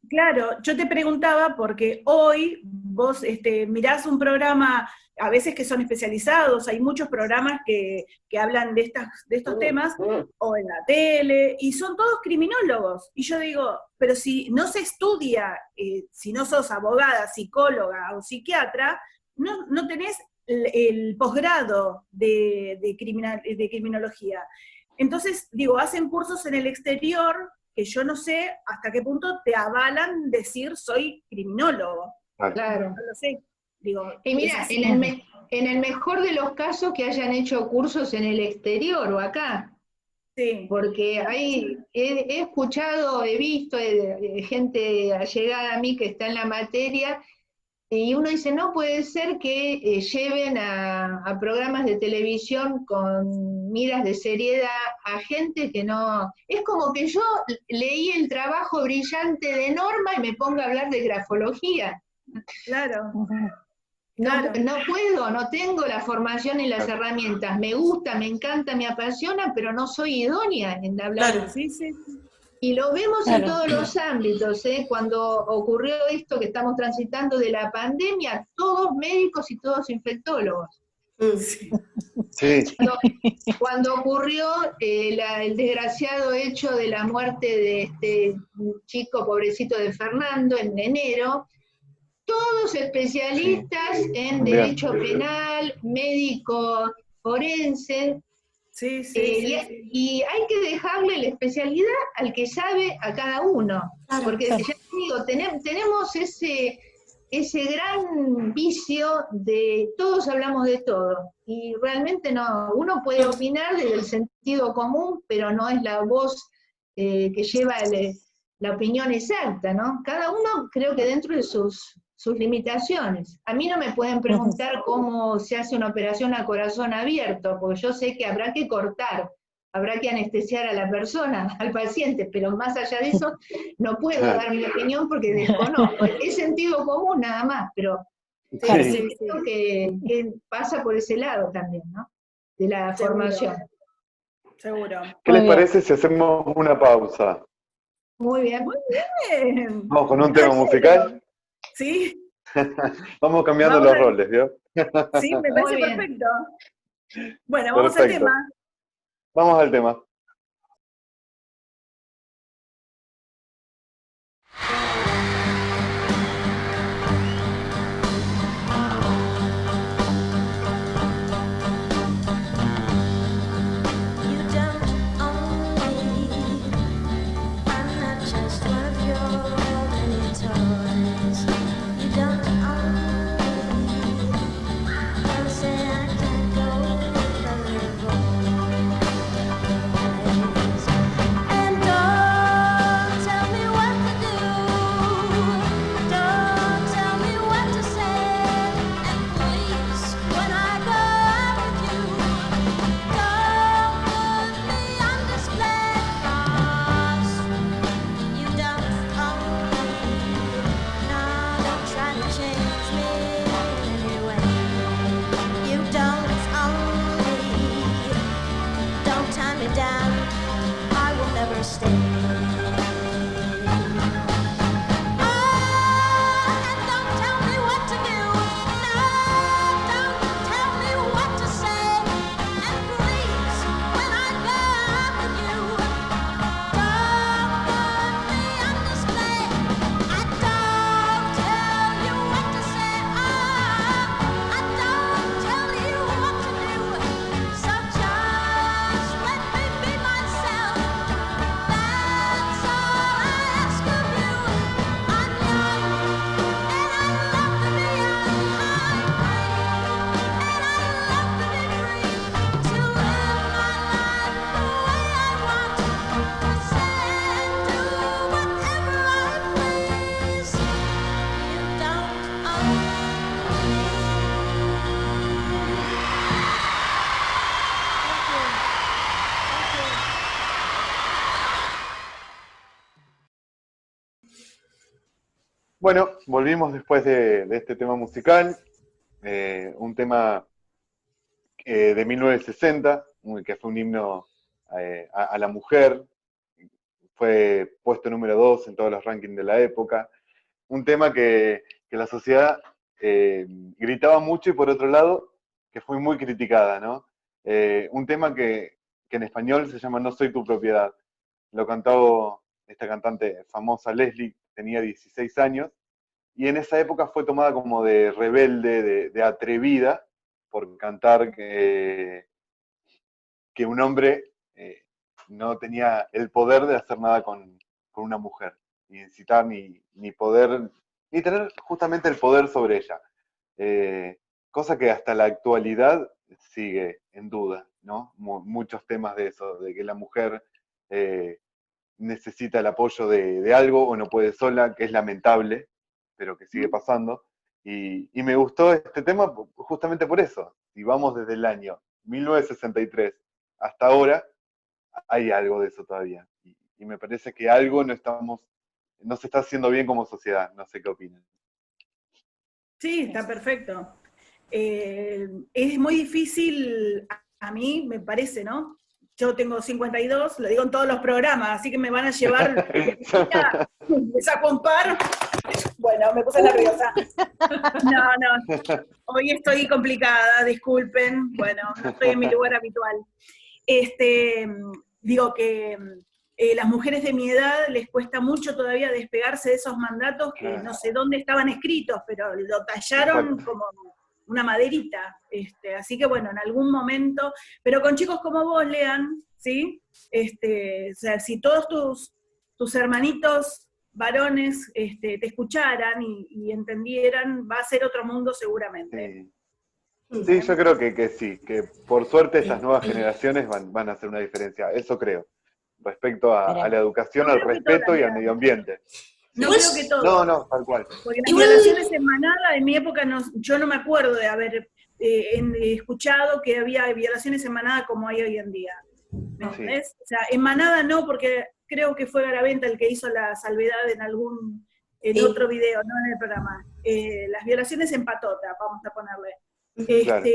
Claro, yo te preguntaba porque hoy vos mirás un programa, a veces que son especializados, hay muchos programas que hablan de estos temas, o en la tele, y son todos criminólogos. Y yo digo, pero si no se estudia, si no sos abogada, psicóloga o psiquiatra, no tenés el posgrado de criminología. Entonces, digo, hacen cursos en el exterior, que yo no sé hasta qué punto te avalan decir soy criminólogo. Claro. No lo sé. Digo, y mira, en el mejor de los casos que hayan hecho cursos en el exterior o acá. Sí. Porque he escuchado, he visto gente allegada a mí que está en la materia, y uno dice, no puede ser que lleven a programas de televisión con miras de seriedad a gente que no... Es como que yo leí el trabajo brillante de Norma y me pongo a hablar de grafología. Claro. No puedo, no tengo la formación y las herramientas. Me gusta, me encanta, me apasiona, pero no soy idónea en hablar. Claro, sí. Y lo vemos en todos los ámbitos, cuando ocurrió esto que estamos transitando de la pandemia, todos médicos y todos infectólogos. Sí. Sí, Cuando ocurrió el desgraciado hecho de la muerte de este chico pobrecito de Fernando en enero, todos especialistas en bien. derecho penal, médico forense, Sí, y hay que dejarle la especialidad al que sabe a cada uno, Claro. porque ya te digo, tenemos ese gran vicio de todos hablamos de todo, y realmente no, uno puede opinar desde el sentido común, pero no es la voz que lleva la opinión exacta, ¿no? Cada uno creo que dentro de sus limitaciones. A mí no me pueden preguntar cómo se hace una operación a corazón abierto, porque yo sé que habrá que cortar, habrá que anestesiar a la persona, al paciente, pero más allá de eso no puedo dar mi opinión porque desconozco. Es sentido común nada más, pero sí. creo que pasa por ese lado también, ¿no? De la formación. Seguro. ¿Qué les parece si hacemos una pausa? Muy bien. Bien. Vamos con un tema musical. ¿Sí? Vamos cambiando Vamos los a- roles, ¿vio? Sí, me Muy parece bien. perfecto. Bueno, vamos al Perfecto. tema. Vamos al tema. You don't own me. I'm not just one of your many toys. You don't own me. Don't say I can't go from your voice. And don't tell me what to do. Don't tell me what to say. And please, when I go out with you, don't put me on display, 'cause you don't own me. No, don't try to change me in any way. You don't own me. Don't tie me down. I will never stay. Oh, and don't tell me what to do. No, don't tell me what to say. And please, when I go out with you, don't put me on display. I don't tell you what to say. Oh, I don't tell you what to do. So just let me be myself. That's all I ask of you. I'm young and I love to be young. I'm free and I love to be free. To live my life the way I want. To say and do whatever I please. You don't own me. Bueno, volvimos después de este tema musical, un tema de 1960, que fue un himno a la mujer, fue puesto número 2 en todos los rankings de la época, un tema que la sociedad gritaba mucho y por otro lado que fue muy criticada, ¿no? Un tema que en español se llama No soy tu propiedad. Lo cantó esta cantante famosa Leslie, tenía 16 años, y en esa época fue tomada como de rebelde, de atrevida, por cantar que un hombre no tenía el poder de hacer nada con una mujer, ni incitar, ni poder, ni tener justamente el poder sobre ella. Cosa que hasta la actualidad sigue en duda, ¿no? Muchos temas de eso, de que la mujer necesita el apoyo de algo o no puede sola, que es lamentable, pero que sigue pasando. Y me gustó este tema justamente por eso. Si vamos desde el año 1963 hasta ahora, hay algo de eso todavía. Y me parece que algo no se está haciendo bien como sociedad. No sé qué opinan. Sí, está perfecto. Es muy difícil, a mí me parece, ¿no? Yo tengo 52, lo digo en todos los programas, así que me van a llevar, les saco un par. Bueno, me puse nerviosa. No, hoy estoy complicada, disculpen. Bueno, no estoy en mi lugar habitual. Digo que las mujeres de mi edad les cuesta mucho todavía despegarse de esos mandatos que no sé dónde estaban escritos, pero lo tallaron como una maderita. Así que bueno, en algún momento, pero con chicos como vos, Lean, ¿sí? O sea, si todos tus hermanitos varones te escucharan y entendieran, va a ser otro mundo seguramente. Sí, yo creo que sí, que por suerte estas nuevas generaciones van a hacer una diferencia, eso creo, respecto a la educación, al respeto y al medio ambiente. No creo que todo. No, tal cual. Porque las violaciones en manada, en mi época, yo no me acuerdo de haber escuchado que había violaciones en manada como hay hoy en día. ¿Me entendés? O sea, en manada no, porque creo que fue Garaventa el que hizo la salvedad en otro video, no en el programa. Las violaciones en patota, vamos a ponerle. Claro.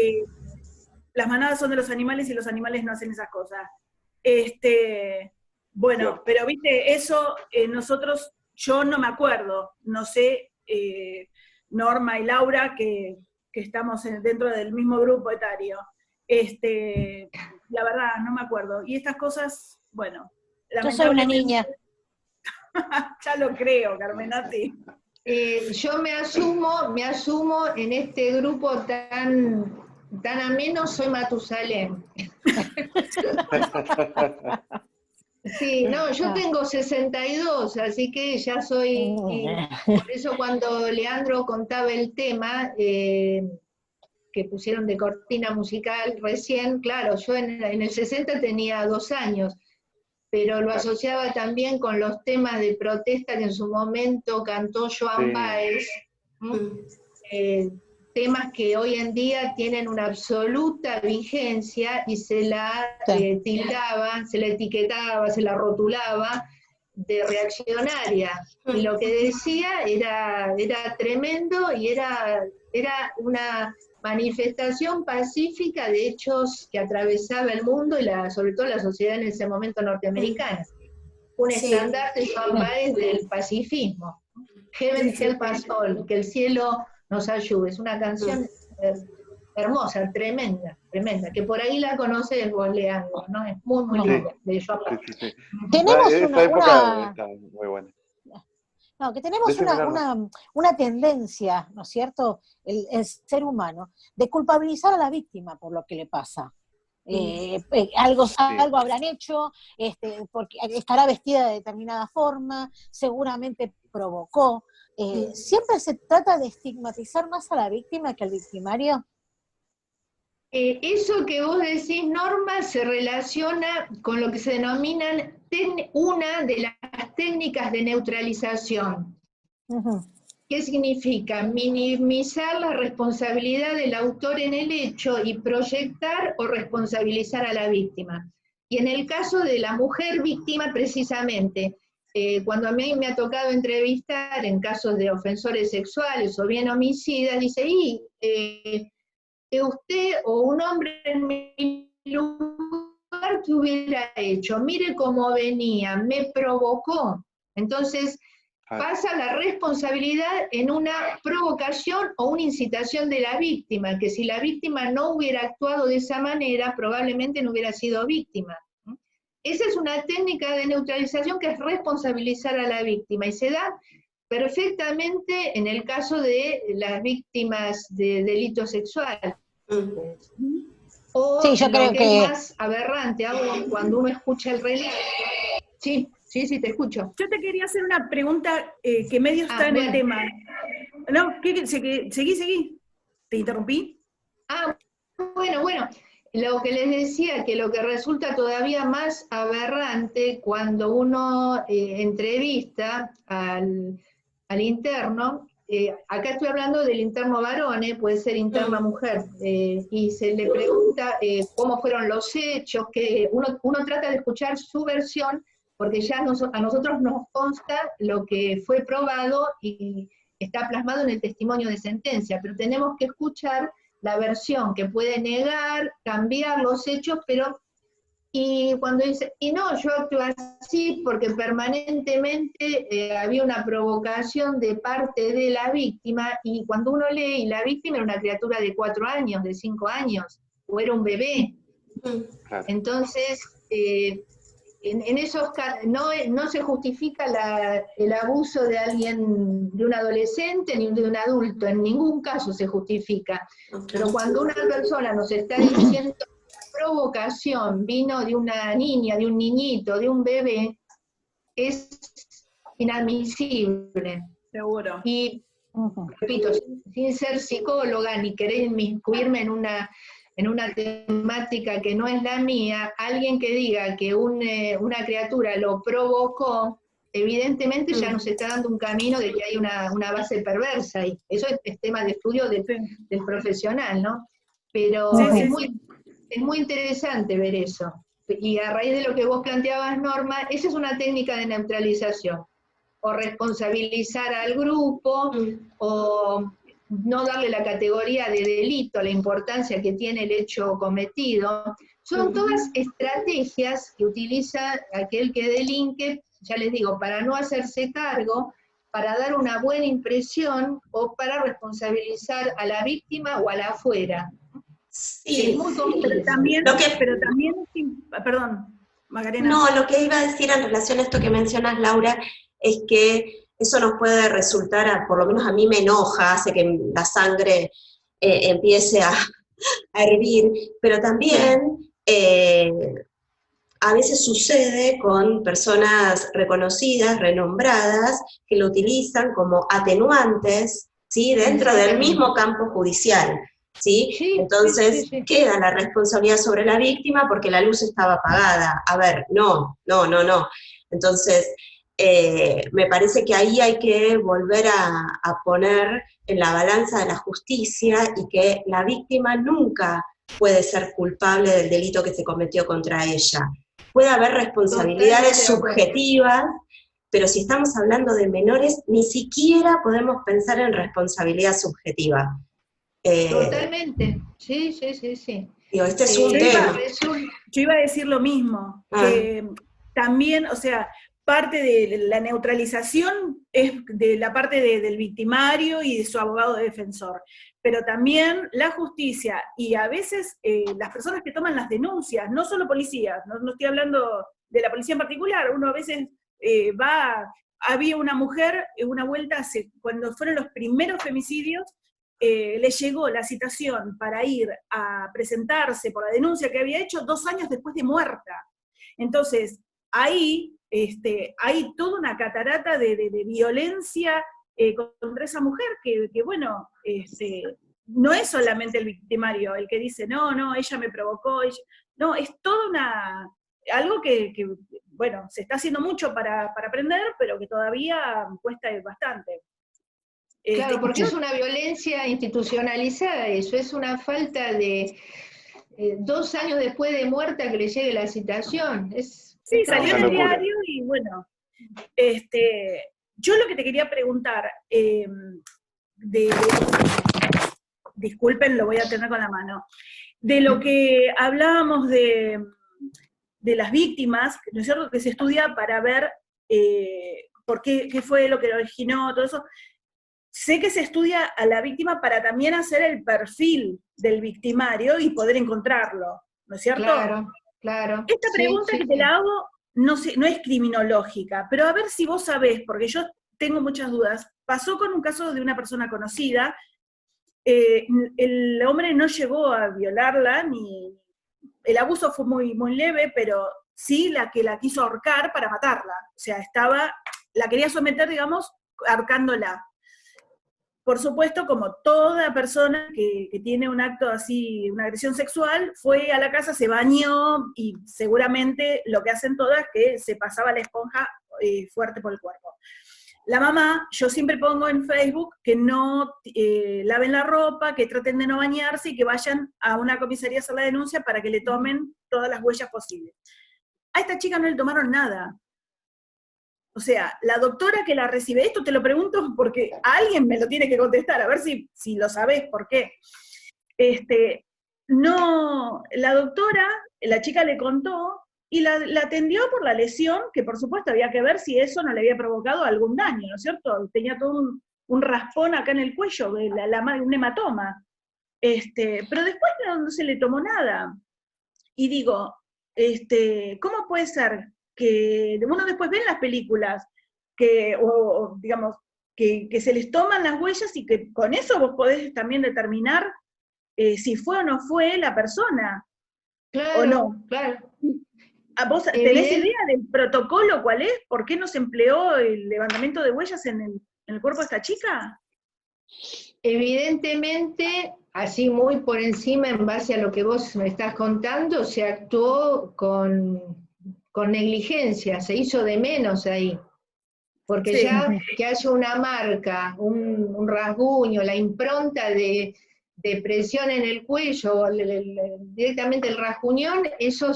Las manadas son de los animales y los animales no hacen esas cosas. Bueno, pero viste, eso nosotros, yo no me acuerdo, no sé, Norma y Laura, que estamos dentro del mismo grupo etario. La verdad, no me acuerdo. Y estas cosas, bueno. Yo soy una niña. Ya lo creo, Carmenati. Yo me asumo en este grupo tan ameno, soy Matusalén. Sí, no, yo tengo 62, así que ya soy, por eso cuando Leandro contaba el tema que pusieron de cortina musical recién, claro, yo en el 60 tenía 2 años, pero lo asociaba también con los temas de protesta que en su momento cantó Joan Baez, temas que hoy en día tienen una absoluta vigencia y se la tildaba, se la etiquetaba, se la rotulaba de reaccionaria. Y lo que decía era tremendo y era una manifestación pacífica de hechos que atravesaba el mundo y sobre todo la sociedad en ese momento norteamericana. Un estandarte Joan Baez del pacifismo. Heaven help us all, que el cielo nos ayude. Es una canción hermosa, tremenda, que por ahí la conoces vos, Leandro, ¿no? Es muy, muy linda, de Joan Baez. Sí. Tenemos esa época está muy buena. No, que tenemos una tendencia, ¿no es cierto?, el ser humano, de culpabilizar a la víctima por lo que le pasa. Algo habrán hecho, porque estará vestida de determinada forma, seguramente provocó. ¿Siempre se trata de estigmatizar más a la víctima que al victimario? Eso que vos decís, Norma, se relaciona con lo que se denominan una de las técnicas de neutralización. ¿Qué significa? Minimizar la responsabilidad del autor en el hecho y proyectar o responsabilizar a la víctima. Y en el caso de la mujer víctima, precisamente, cuando a mí me ha tocado entrevistar en casos de ofensores sexuales o bien homicidas, dice, usted o un hombre en mi lugar, ¿qué hubiera hecho? Mire cómo venía, me provocó. Entonces, pasa la responsabilidad en una provocación o una incitación de la víctima, que si la víctima no hubiera actuado de esa manera, probablemente no hubiera sido víctima. Esa es una técnica de neutralización que es responsabilizar a la víctima, y se da perfectamente en el caso de las víctimas de delito sexual. O sí, yo creo que es más aberrante aún cuando uno escucha el relato. Sí, te escucho. Yo te quería hacer una pregunta que medio está en el tema. No, seguí. ¿Te interrumpí? Bueno. Lo que les decía, que lo que resulta todavía más aberrante cuando uno entrevista al interno, acá estoy hablando del interno varón, puede ser interna mujer, y se le pregunta cómo fueron los hechos, que uno trata de escuchar su versión, porque ya a nosotros nos consta lo que fue probado y está plasmado en el testimonio de sentencia, pero tenemos que escuchar la versión que puede negar, cambiar los hechos, pero Y cuando dice, y no, yo actúo así porque permanentemente había una provocación de parte de la víctima, y cuando uno lee, y la víctima era una criatura de 4 años, de 5 años, o era un bebé. Claro. Entonces, en esos casos no se justifica el abuso de alguien, de un adolescente ni de un adulto, en ningún caso se justifica. Pero cuando una persona nos está diciendo provocación vino de una niña, de un niñito, de un bebé, es inadmisible. Seguro. Y, repito, sin ser psicóloga ni querer inmiscuirme en una temática que no es la mía, alguien que diga que una criatura lo provocó, evidentemente ya nos está dando un camino de que hay una base perversa, y eso es tema de estudio del profesional, ¿no? Pero es muy interesante ver eso. Y a raíz de lo que vos planteabas, Norma, esa es una técnica de neutralización. O responsabilizar al grupo, o no darle la categoría de delito, la importancia que tiene el hecho cometido. Son todas estrategias que utiliza aquel que delinque, ya les digo, para no hacerse cargo, para dar una buena impresión o para responsabilizar a la víctima o a la afuera. Sí, Es muy complejo. Pero también, perdón, Macarena. No, lo que iba a decir en relación a esto que mencionas, Laura, es que eso nos puede resultar, por lo menos a mí me enoja, hace que la sangre empiece a hervir, pero también a veces sucede con personas reconocidas, renombradas, que lo utilizan como atenuantes, ¿sí? Dentro del mismo campo judicial. ¿Sí? Entonces queda la responsabilidad sobre la víctima porque la luz estaba apagada. A ver, no. Entonces, me parece que ahí hay que volver a poner en la balanza de la justicia, y que la víctima nunca puede ser culpable del delito que se cometió contra ella. Puede haber responsabilidades subjetivas, pero si estamos hablando de menores, ni siquiera podemos pensar en responsabilidad subjetiva. Totalmente, sí. Digo, este es un tema. Yo iba a decir lo mismo, que también, o sea, parte de la neutralización es de la parte del victimario y de su abogado defensor, pero también la justicia y a veces las personas que toman las denuncias, no solo policías, no estoy hablando de la policía en particular, uno a veces había una mujer, una vuelta, cuando fueron los primeros femicidios, le llegó la citación para ir a presentarse por la denuncia que había hecho 2 años después de muerta. Entonces, ahí hay toda una catarata de violencia contra esa mujer que bueno, no es solamente el victimario el que dice, no, ella me provocó, no, es toda algo que, bueno, se está haciendo mucho para aprender, pero que todavía cuesta bastante. Claro, porque es una violencia institucionalizada, eso es una falta de 2 años después de muerta que le llegue la citación. Sí, salió en el diario y bueno, yo lo que te quería preguntar, disculpen, lo voy a tener con la mano, de lo que hablábamos de las víctimas, ¿no es cierto?, que se estudia para ver por qué fue lo que lo originó, todo eso. Sé que se estudia a la víctima para también hacer el perfil del victimario y poder encontrarlo, ¿no es cierto? Claro. Esta pregunta que te la hago no es criminológica, pero a ver si vos sabés, porque yo tengo muchas dudas. Pasó con un caso de una persona conocida, el hombre no llegó a violarla, ni el abuso fue muy, muy leve, pero sí la quiso ahorcar para matarla. O sea, la quería someter, digamos, ahorcándola. Por supuesto, como toda persona que tiene un acto así, una agresión sexual, fue a la casa, se bañó y seguramente lo que hacen todas es que se pasaba la esponja fuerte por el cuerpo. La mamá, yo siempre pongo en Facebook que no laven la ropa, que traten de no bañarse y que vayan a una comisaría a hacer la denuncia para que le tomen todas las huellas posibles. A esta chica no le tomaron nada. O sea, la doctora que la recibe, esto te lo pregunto porque alguien me lo tiene que contestar, a ver si lo sabés por qué. No, la doctora la chica le contó y la atendió por la lesión, que por supuesto había que ver si eso no le había provocado algún daño, ¿no es cierto? Tenía todo un raspón acá en el cuello, un hematoma. Pero después no se le tomó nada. Y digo, ¿cómo puede ser que uno después ve en las películas digamos, que se les toman las huellas y que con eso vos podés también determinar si fue o no fue la persona? Claro, ¿O no? claro. ¿A vos tenés idea del protocolo cuál es? ¿Por qué no se empleó el levantamiento de huellas en el cuerpo de esta chica? Evidentemente, así muy por encima, en base a lo que vos me estás contando, se actuó con negligencia, se hizo de menos ahí. Porque Sí. ya que haya una marca, un rasguño, la impronta de presión en el cuello, directamente el rasguñón, eso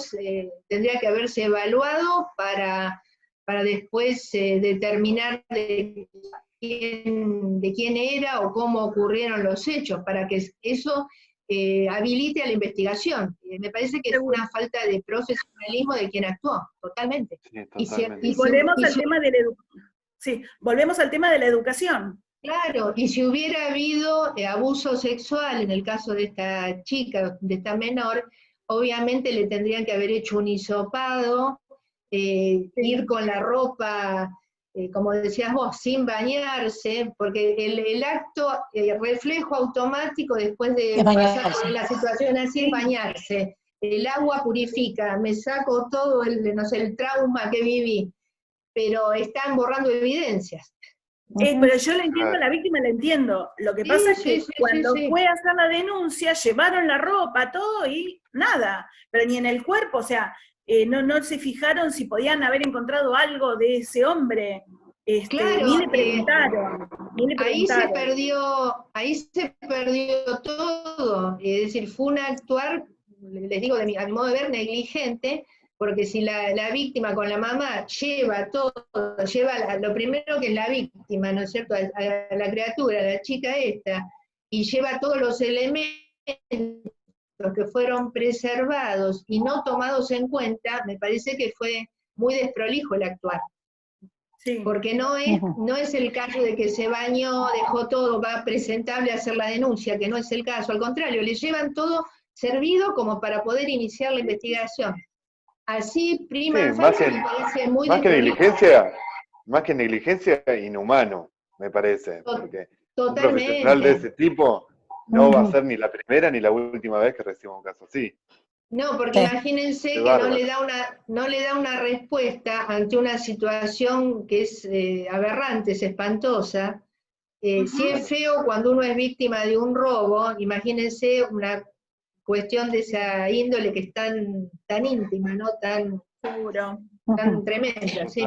tendría que haberse evaluado para después determinar de quién era o cómo ocurrieron los hechos, para que eso habilite a la investigación. Me parece que es una falta de profesionalismo de quien actuó, totalmente. Sí, totalmente. Y volvemos al tema de la educación. Sí, volvemos al tema de la educación. Claro, y si hubiera habido abuso sexual en el caso de esta chica, de esta menor, obviamente le tendrían que haber hecho un hisopado, ir con la ropa, como decías vos, sin bañarse, porque el acto, reflejo automático después de pasar por la situación así es bañarse. El agua purifica, me saco todo el trauma que viví, pero están borrando evidencias. Pero yo la entiendo, la víctima la entiendo. Lo que pasa es que cuando fue a hacer la denuncia, llevaron la ropa, todo y nada. Pero ni en el cuerpo, o sea, no se fijaron si podían haber encontrado algo de ese hombre. Claro, ni le preguntaron. Ahí se perdió todo. Es decir, fue un actuar, les digo, a mi modo de ver, negligente, porque si la víctima con la mamá lleva todo, lo primero que es la víctima, ¿no es cierto?, a la criatura, a la chica esta, y lleva todos los elementos que fueron preservados y no tomados en cuenta, me parece que fue muy desprolijo el actuar. Sí. Porque no es el caso de que se bañó, dejó todo, va presentable a hacer la denuncia, que no es el caso, al contrario, le llevan todo servido como para poder iniciar la investigación. Así, prima facie, me parece muy más que negligencia, inhumano, me parece. Porque totalmente. Un profesional de ese tipo no va a ser ni la primera ni la última vez que reciba un caso así. No, porque imagínense que no le da una respuesta ante una situación que es aberrante, es espantosa. Si es feo cuando uno es víctima de un robo, imagínense una cuestión de esa índole que es tan íntima, ¿no? Tan tremenda, sí.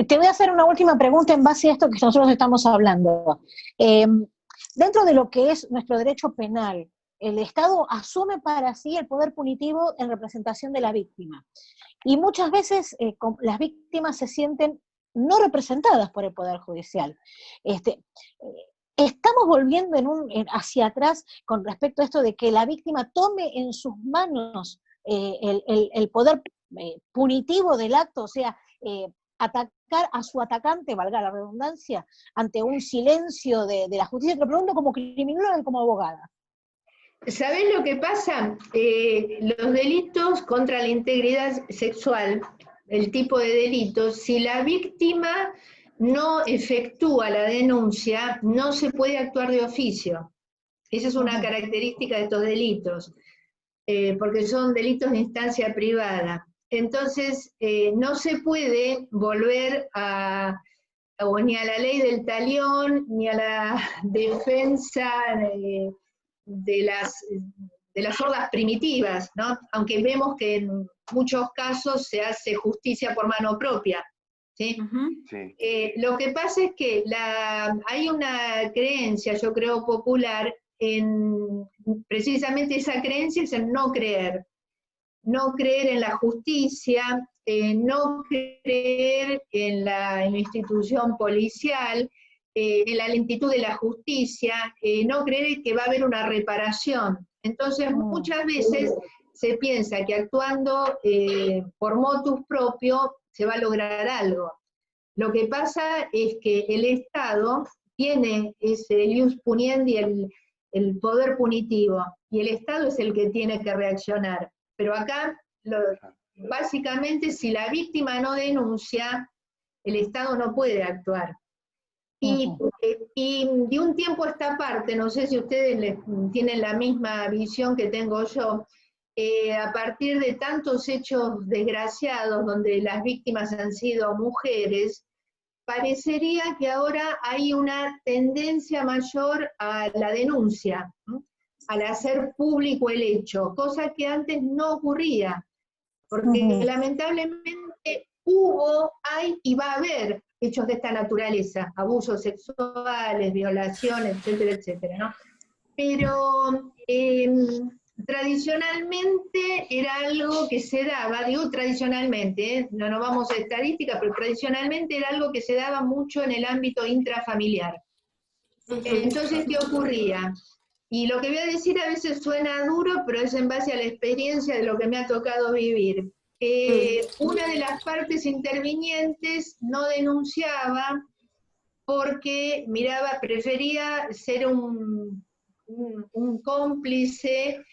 Te voy a hacer una última pregunta en base a esto que nosotros estamos hablando. Dentro de lo que es nuestro derecho penal, el Estado asume para sí el poder punitivo en representación de la víctima. Y muchas veces las víctimas se sienten no representadas por el Poder Judicial. Estamos volviendo hacia atrás con respecto a esto de que la víctima tome en sus manos el poder punitivo del acto, o sea, atacar a su atacante, valga la redundancia, ante un silencio de la justicia. Te lo pregunto como criminóloga y como abogada. ¿Sabés lo que pasa? Los delitos contra la integridad sexual, el tipo de delitos, si la víctima no efectúa la denuncia, no se puede actuar de oficio. Esa es una característica de estos delitos, porque son delitos de instancia privada. Entonces, no se puede volver ni a la ley del talión, ni a la defensa de las hordas primitivas, ¿no? Aunque vemos que en muchos casos se hace justicia por mano propia, ¿sí? Sí. Lo que pasa es que hay una creencia, yo creo, popular, precisamente esa creencia es el no creer en la justicia, no creer en la institución policial, en la lentitud de la justicia, no creer que va a haber una reparación. Entonces, muchas veces se piensa que actuando por motus propio se va a lograr algo. Lo que pasa es que el Estado tiene ese ius puniendi, el poder punitivo, y el Estado es el que tiene que reaccionar. Pero acá, básicamente, si la víctima no denuncia, el Estado no puede actuar. Y de un tiempo a esta parte, no sé si ustedes tienen la misma visión que tengo yo, a partir de tantos hechos desgraciados donde las víctimas han sido mujeres, parecería que ahora hay una tendencia mayor a la denuncia, ¿no? Al hacer público el hecho, cosa que antes no ocurría, porque lamentablemente hay y va a haber hechos de esta naturaleza, abusos sexuales, violaciones, etcétera, etcétera, ¿no? Pero tradicionalmente era algo que se daba, digo tradicionalmente, no nos vamos a estadística, pero tradicionalmente era algo que se daba mucho en el ámbito intrafamiliar. Entonces, ¿qué ocurría? Y lo que voy a decir a veces suena duro, pero es en base a la experiencia de lo que me ha tocado vivir. Una de las partes intervinientes no denunciaba porque prefería ser un cómplice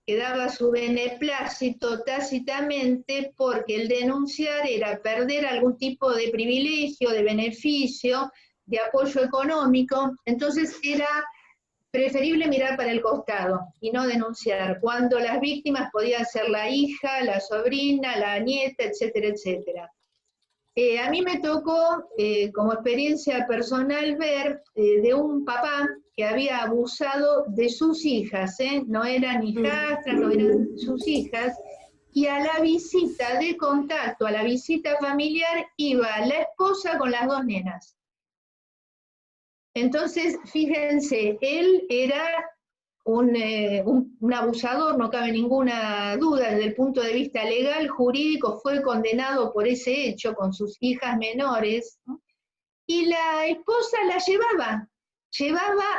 que daba su beneplácito tácitamente, porque el denunciar era perder algún tipo de privilegio, de beneficio, de apoyo económico. Entonces era preferible mirar para el costado y no denunciar, cuando las víctimas podían ser la hija, la sobrina, la nieta, etcétera, etcétera. A mí me tocó, como experiencia personal, ver de un papá que había abusado de sus hijas, no eran hijastras, no eran sus hijas, y a la visita de contacto, a la visita familiar, iba la esposa con las dos nenas. Entonces, fíjense, él era un abusador, no cabe ninguna duda, desde el punto de vista legal, jurídico, fue condenado por ese hecho con sus hijas menores, ¿no? Y la esposa la llevaba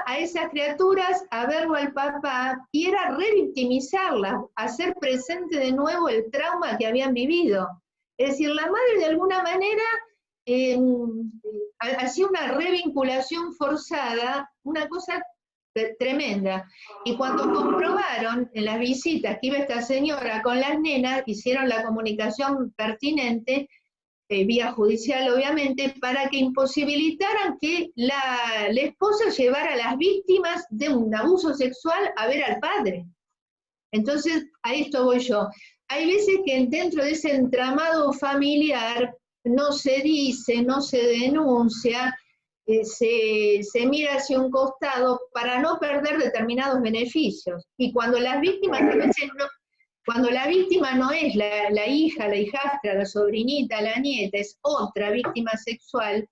a esas criaturas a verlo al papá, y era revictimizarlas, hacer presente de nuevo el trauma que habían vivido. Es decir, la madre de alguna manera hacía una revinculación forzada, una cosa tremenda. Y cuando comprobaron en las visitas que iba esta señora con las nenas, hicieron la comunicación pertinente, vía judicial obviamente, para que imposibilitaran que la esposa llevara a las víctimas de un abuso sexual a ver al padre. Entonces, a esto voy yo. Hay veces que dentro de ese entramado familiar no se dice, no se denuncia, se mira hacia un costado para no perder determinados beneficios. Y cuando las víctimas, a veces no, cuando la víctima no es la hija, la hijastra, la sobrinita, la nieta, es otra víctima sexual,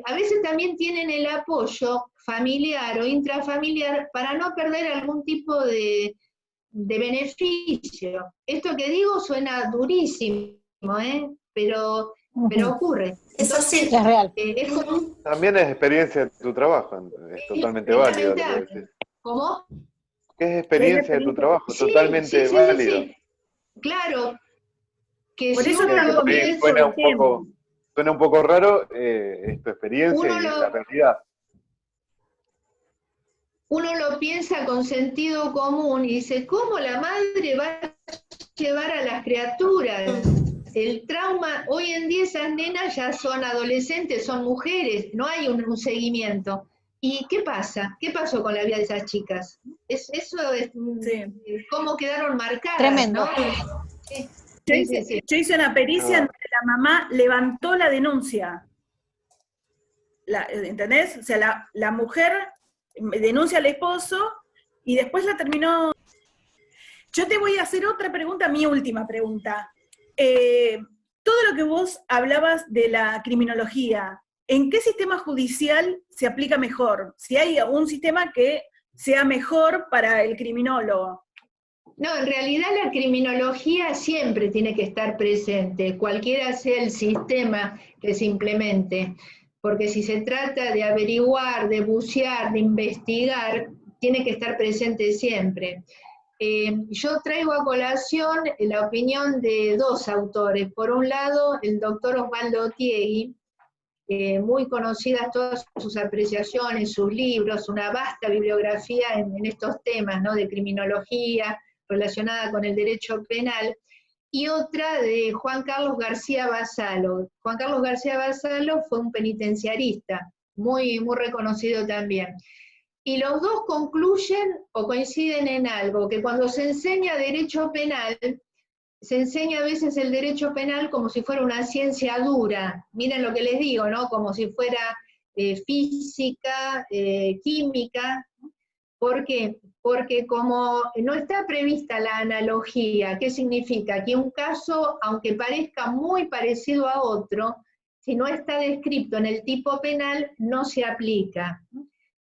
a veces también tienen el apoyo familiar o intrafamiliar para no perder algún tipo de beneficio. Esto que digo suena durísimo, pero ocurre. Eso sí. Es real. Es como, También es experiencia de tu trabajo, es totalmente válido lo que decís. ¿cómo? Es experiencia de tu trabajo, Sí, totalmente sí, válido. sí. Claro, que Por si eso uno lo Sí, piensa, suena un poco raro, es tu experiencia Uno y lo- la realidad. uno lo piensa con sentido común y dice, ¿cómo la madre va a llevar a las criaturas? El trauma, hoy en día esas nenas ya son adolescentes, son mujeres, no hay un seguimiento. ¿Y qué pasa? ¿Qué pasó con la vida de esas chicas? Eso es cómo quedaron marcadas, Tremendo. ¿no? Yo hice una pericia donde la mamá levantó la denuncia. ¿Entendés? O sea, la mujer denuncia al esposo y después la terminó. Yo te voy a hacer otra pregunta, mi última pregunta. Todo lo que vos hablabas de la criminología, ¿en qué sistema judicial se aplica mejor? Si hay un sistema que sea mejor para el criminólogo. No, en realidad la criminología siempre tiene que estar presente, cualquiera sea el sistema que se implemente, porque si se trata de averiguar, de bucear, de investigar, tiene que estar presente siempre. Yo traigo a colación la opinión de dos autores. Por un lado, el doctor Osvaldo Tiegui, muy conocidas todas sus apreciaciones, sus libros, una vasta bibliografía en estos temas, ¿no?, de criminología relacionada con el derecho penal, y otra de Juan Carlos García Vassallo. Juan Carlos García Vassallo fue un penitenciarista, muy, muy reconocido también. Y los dos concluyen o coinciden en algo, que cuando se enseña derecho penal, se enseña a veces el derecho penal como si fuera una ciencia dura. Miren lo que les digo, ¿no? Como si fuera física, química. ¿Por qué? Porque como no está prevista la analogía, ¿qué significa? Que un caso, aunque parezca muy parecido a otro, si no está descrito en el tipo penal, no se aplica.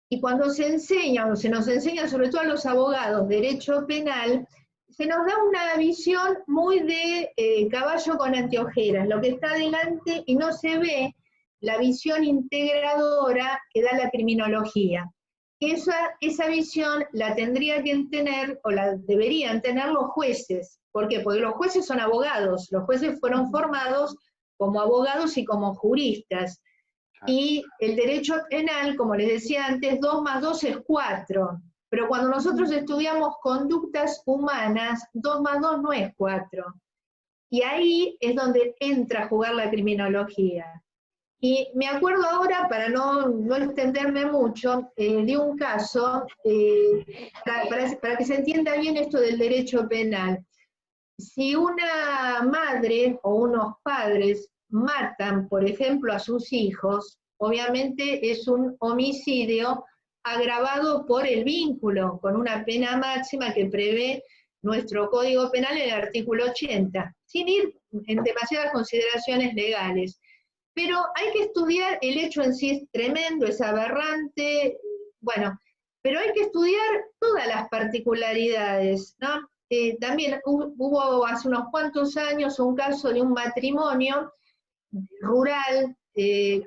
Y cuando se enseña, o se nos enseña sobre todo a los abogados, derecho penal, se nos da una visión muy de caballo con anteojeras, lo que está adelante, y no se ve la visión integradora que da la criminología. Esa visión la tendría que tener, o la deberían tener los jueces. ¿Por qué? Porque los jueces son abogados, los jueces fueron formados como abogados y como juristas. Y el derecho penal, como les decía antes, 2 más 2 es 4. Pero cuando nosotros estudiamos conductas humanas, 2 más 2 no es 4. Y ahí es donde entra a jugar la criminología. Y me acuerdo ahora, para no extenderme mucho, de un caso, para que se entienda bien esto del derecho penal. Si una madre o unos padres matan, por ejemplo, a sus hijos, obviamente es un homicidio agravado por el vínculo, con una pena máxima que prevé nuestro Código Penal en el artículo 80, sin ir en demasiadas consideraciones legales. Pero hay que estudiar, el hecho en sí es tremendo, es aberrante, bueno, pero hay que estudiar todas las particularidades, ¿no? También hubo hace unos cuantos años un caso de un matrimonio rural,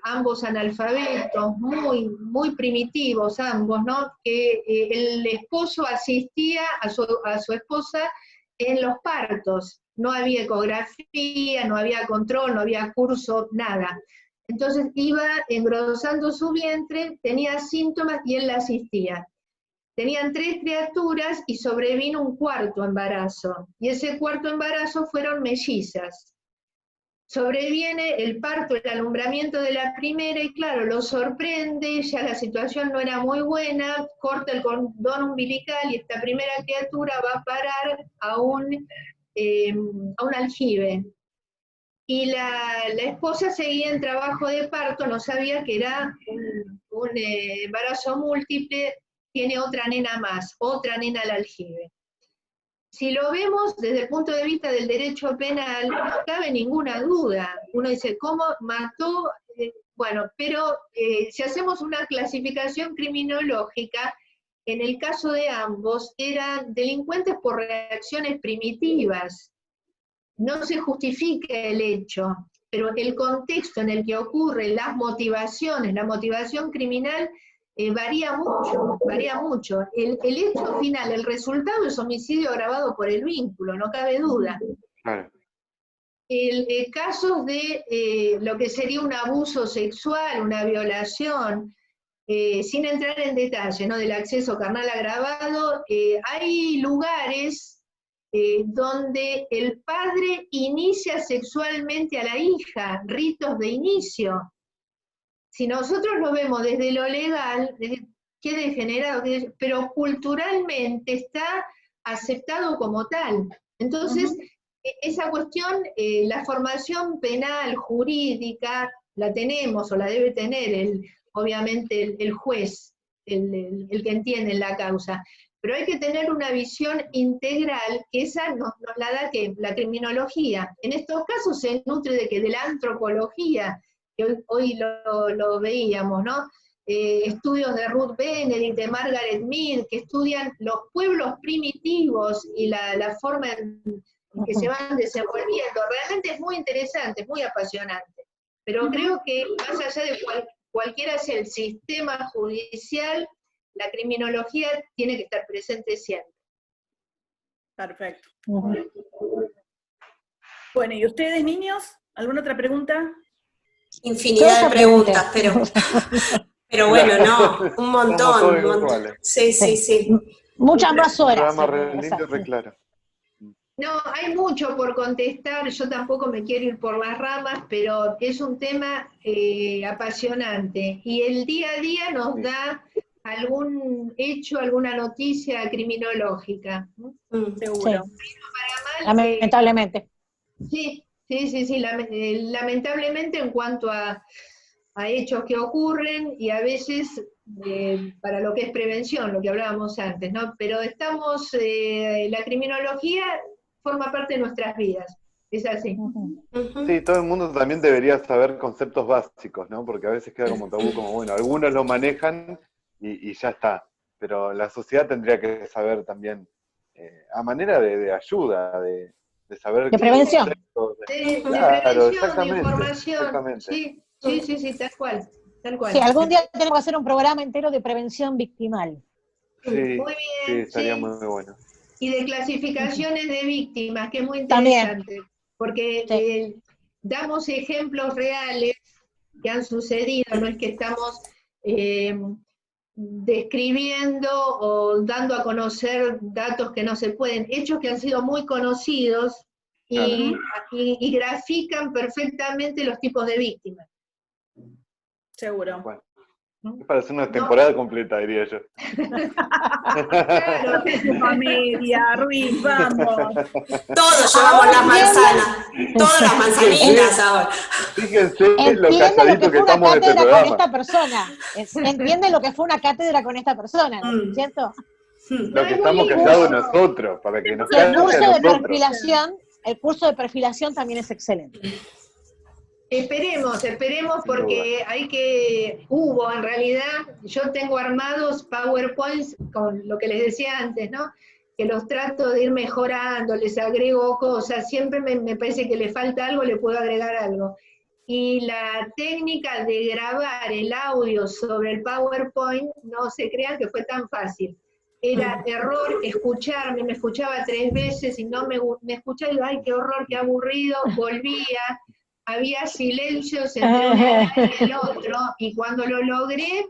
ambos analfabetos, muy, muy primitivos ambos, ¿no? Que el esposo asistía a su esposa en los partos. No había ecografía, no había control, no había curso, nada. Entonces iba engrosando su vientre, tenía síntomas y él la asistía. Tenían 3 criaturas y sobrevino un 4º embarazo. Y ese 4º embarazo fueron mellizas. Sobreviene el parto, el alumbramiento de la primera, y claro, lo sorprende, ya la situación no era muy buena, corta el cordón umbilical y esta primera criatura va a parar a un aljibe. Y la esposa seguía en trabajo de parto, no sabía que era un embarazo múltiple, tiene otra nena más, otra nena al aljibe. Si lo vemos desde el punto de vista del derecho penal, no cabe ninguna duda. Uno dice, ¿cómo mató? Bueno, pero si hacemos una clasificación criminológica, en el caso de ambos, eran delincuentes por reacciones primitivas. No se justifica el hecho, pero el contexto en el que ocurren las motivaciones, la motivación criminal, varía mucho. El hecho final, el resultado es homicidio agravado por el vínculo, no cabe duda. Claro. Casos de lo que sería un abuso sexual, una violación, sin entrar en detalle, ¿no?, del acceso carnal agravado, hay lugares donde el padre inicia sexualmente a la hija, ritos de inicio. Si nosotros lo vemos desde lo legal, qué degenerado, pero culturalmente está aceptado como tal. Entonces, esa cuestión, la formación penal, jurídica, la tenemos o la debe tener obviamente el juez, el que entiende la causa. Pero hay que tener una visión integral, que esa nos la da la criminología. En estos casos se nutre de la antropología, que hoy lo veíamos, ¿no? Estudios de Ruth Benedict, de Margaret Mead, que estudian los pueblos primitivos y la forma en que se van desenvolviendo. Realmente es muy interesante, es muy apasionante. Pero creo que más allá de cualquiera sea el sistema judicial, la criminología tiene que estar presente siempre. Perfecto. Ujú. Bueno, ¿y ustedes, niños? ¿Alguna otra pregunta? Infinidad de Todos preguntas, aprendemos. pero bueno, no, un Estamos montón, todos un montón. iguales. Sí, sí, sí. Muchas más Un horas. programa re o sea, lindo y re claro. No, hay mucho por contestar, yo tampoco me quiero ir por las ramas, pero es un tema apasionante y el día a día nos Sí. da algún hecho, alguna noticia criminológica. Mm. Seguro. sí, lamentablemente. Sí, sí, lamentablemente en cuanto a hechos que ocurren y a veces para lo que es prevención, lo que hablábamos antes, ¿no? Pero la criminología forma parte de nuestras vidas, es así. Ujú. Ujú. Sí, todo el mundo también debería saber conceptos básicos, ¿no? Porque a veces queda como tabú, como bueno, algunos lo manejan y ya está. Pero la sociedad tendría que saber también, a manera de ayuda, de saber De prevención. conceptos. De Claro, prevención, de exactamente, información, exactamente. sí, tal cual, tal cual. Sí, algún día tenemos que hacer un programa entero de prevención victimal. Sí, Muy sí, bien, estaría sí. muy bueno. Y de clasificaciones de víctimas, que es muy También. interesante, porque Sí. damos ejemplos reales que han sucedido, no es que estamos describiendo o dando a conocer datos que no se pueden, hechos que han sido muy conocidos y, y grafican perfectamente los tipos de víctimas. Seguro. Bueno, es para hacer una No, temporada completa, diría yo. claro, Familia, Ruiz, vamos. Todos llevamos Ahora las entiendo. manzanas, todas las manzanitas ahora. Fíjense lo Entiende lo calladito que que fue una estamos de este cátedra con programa. esta persona. Entiende lo que fue una cátedra con esta persona, ¿no es cierto? Lo que es estamos muy callados lindo. nosotros, para que nos Y el calle a curso de nosotros. perfilación también es excelente. Esperemos Sin duda. porque hubo en realidad, yo tengo armados PowerPoints con lo que les decía antes, ¿no? Que los trato de ir mejorando, les agrego cosas, siempre me parece que le falta algo, le puedo agregar algo. Y la técnica de grabar el audio sobre el PowerPoint, no se crean que fue tan fácil. Era error escucharme, me escuchaba 3 veces y no me escuchaba, y digo, ay, qué horror, qué aburrido, volvía. Había silencios entre un lugar y el otro, y cuando lo logré,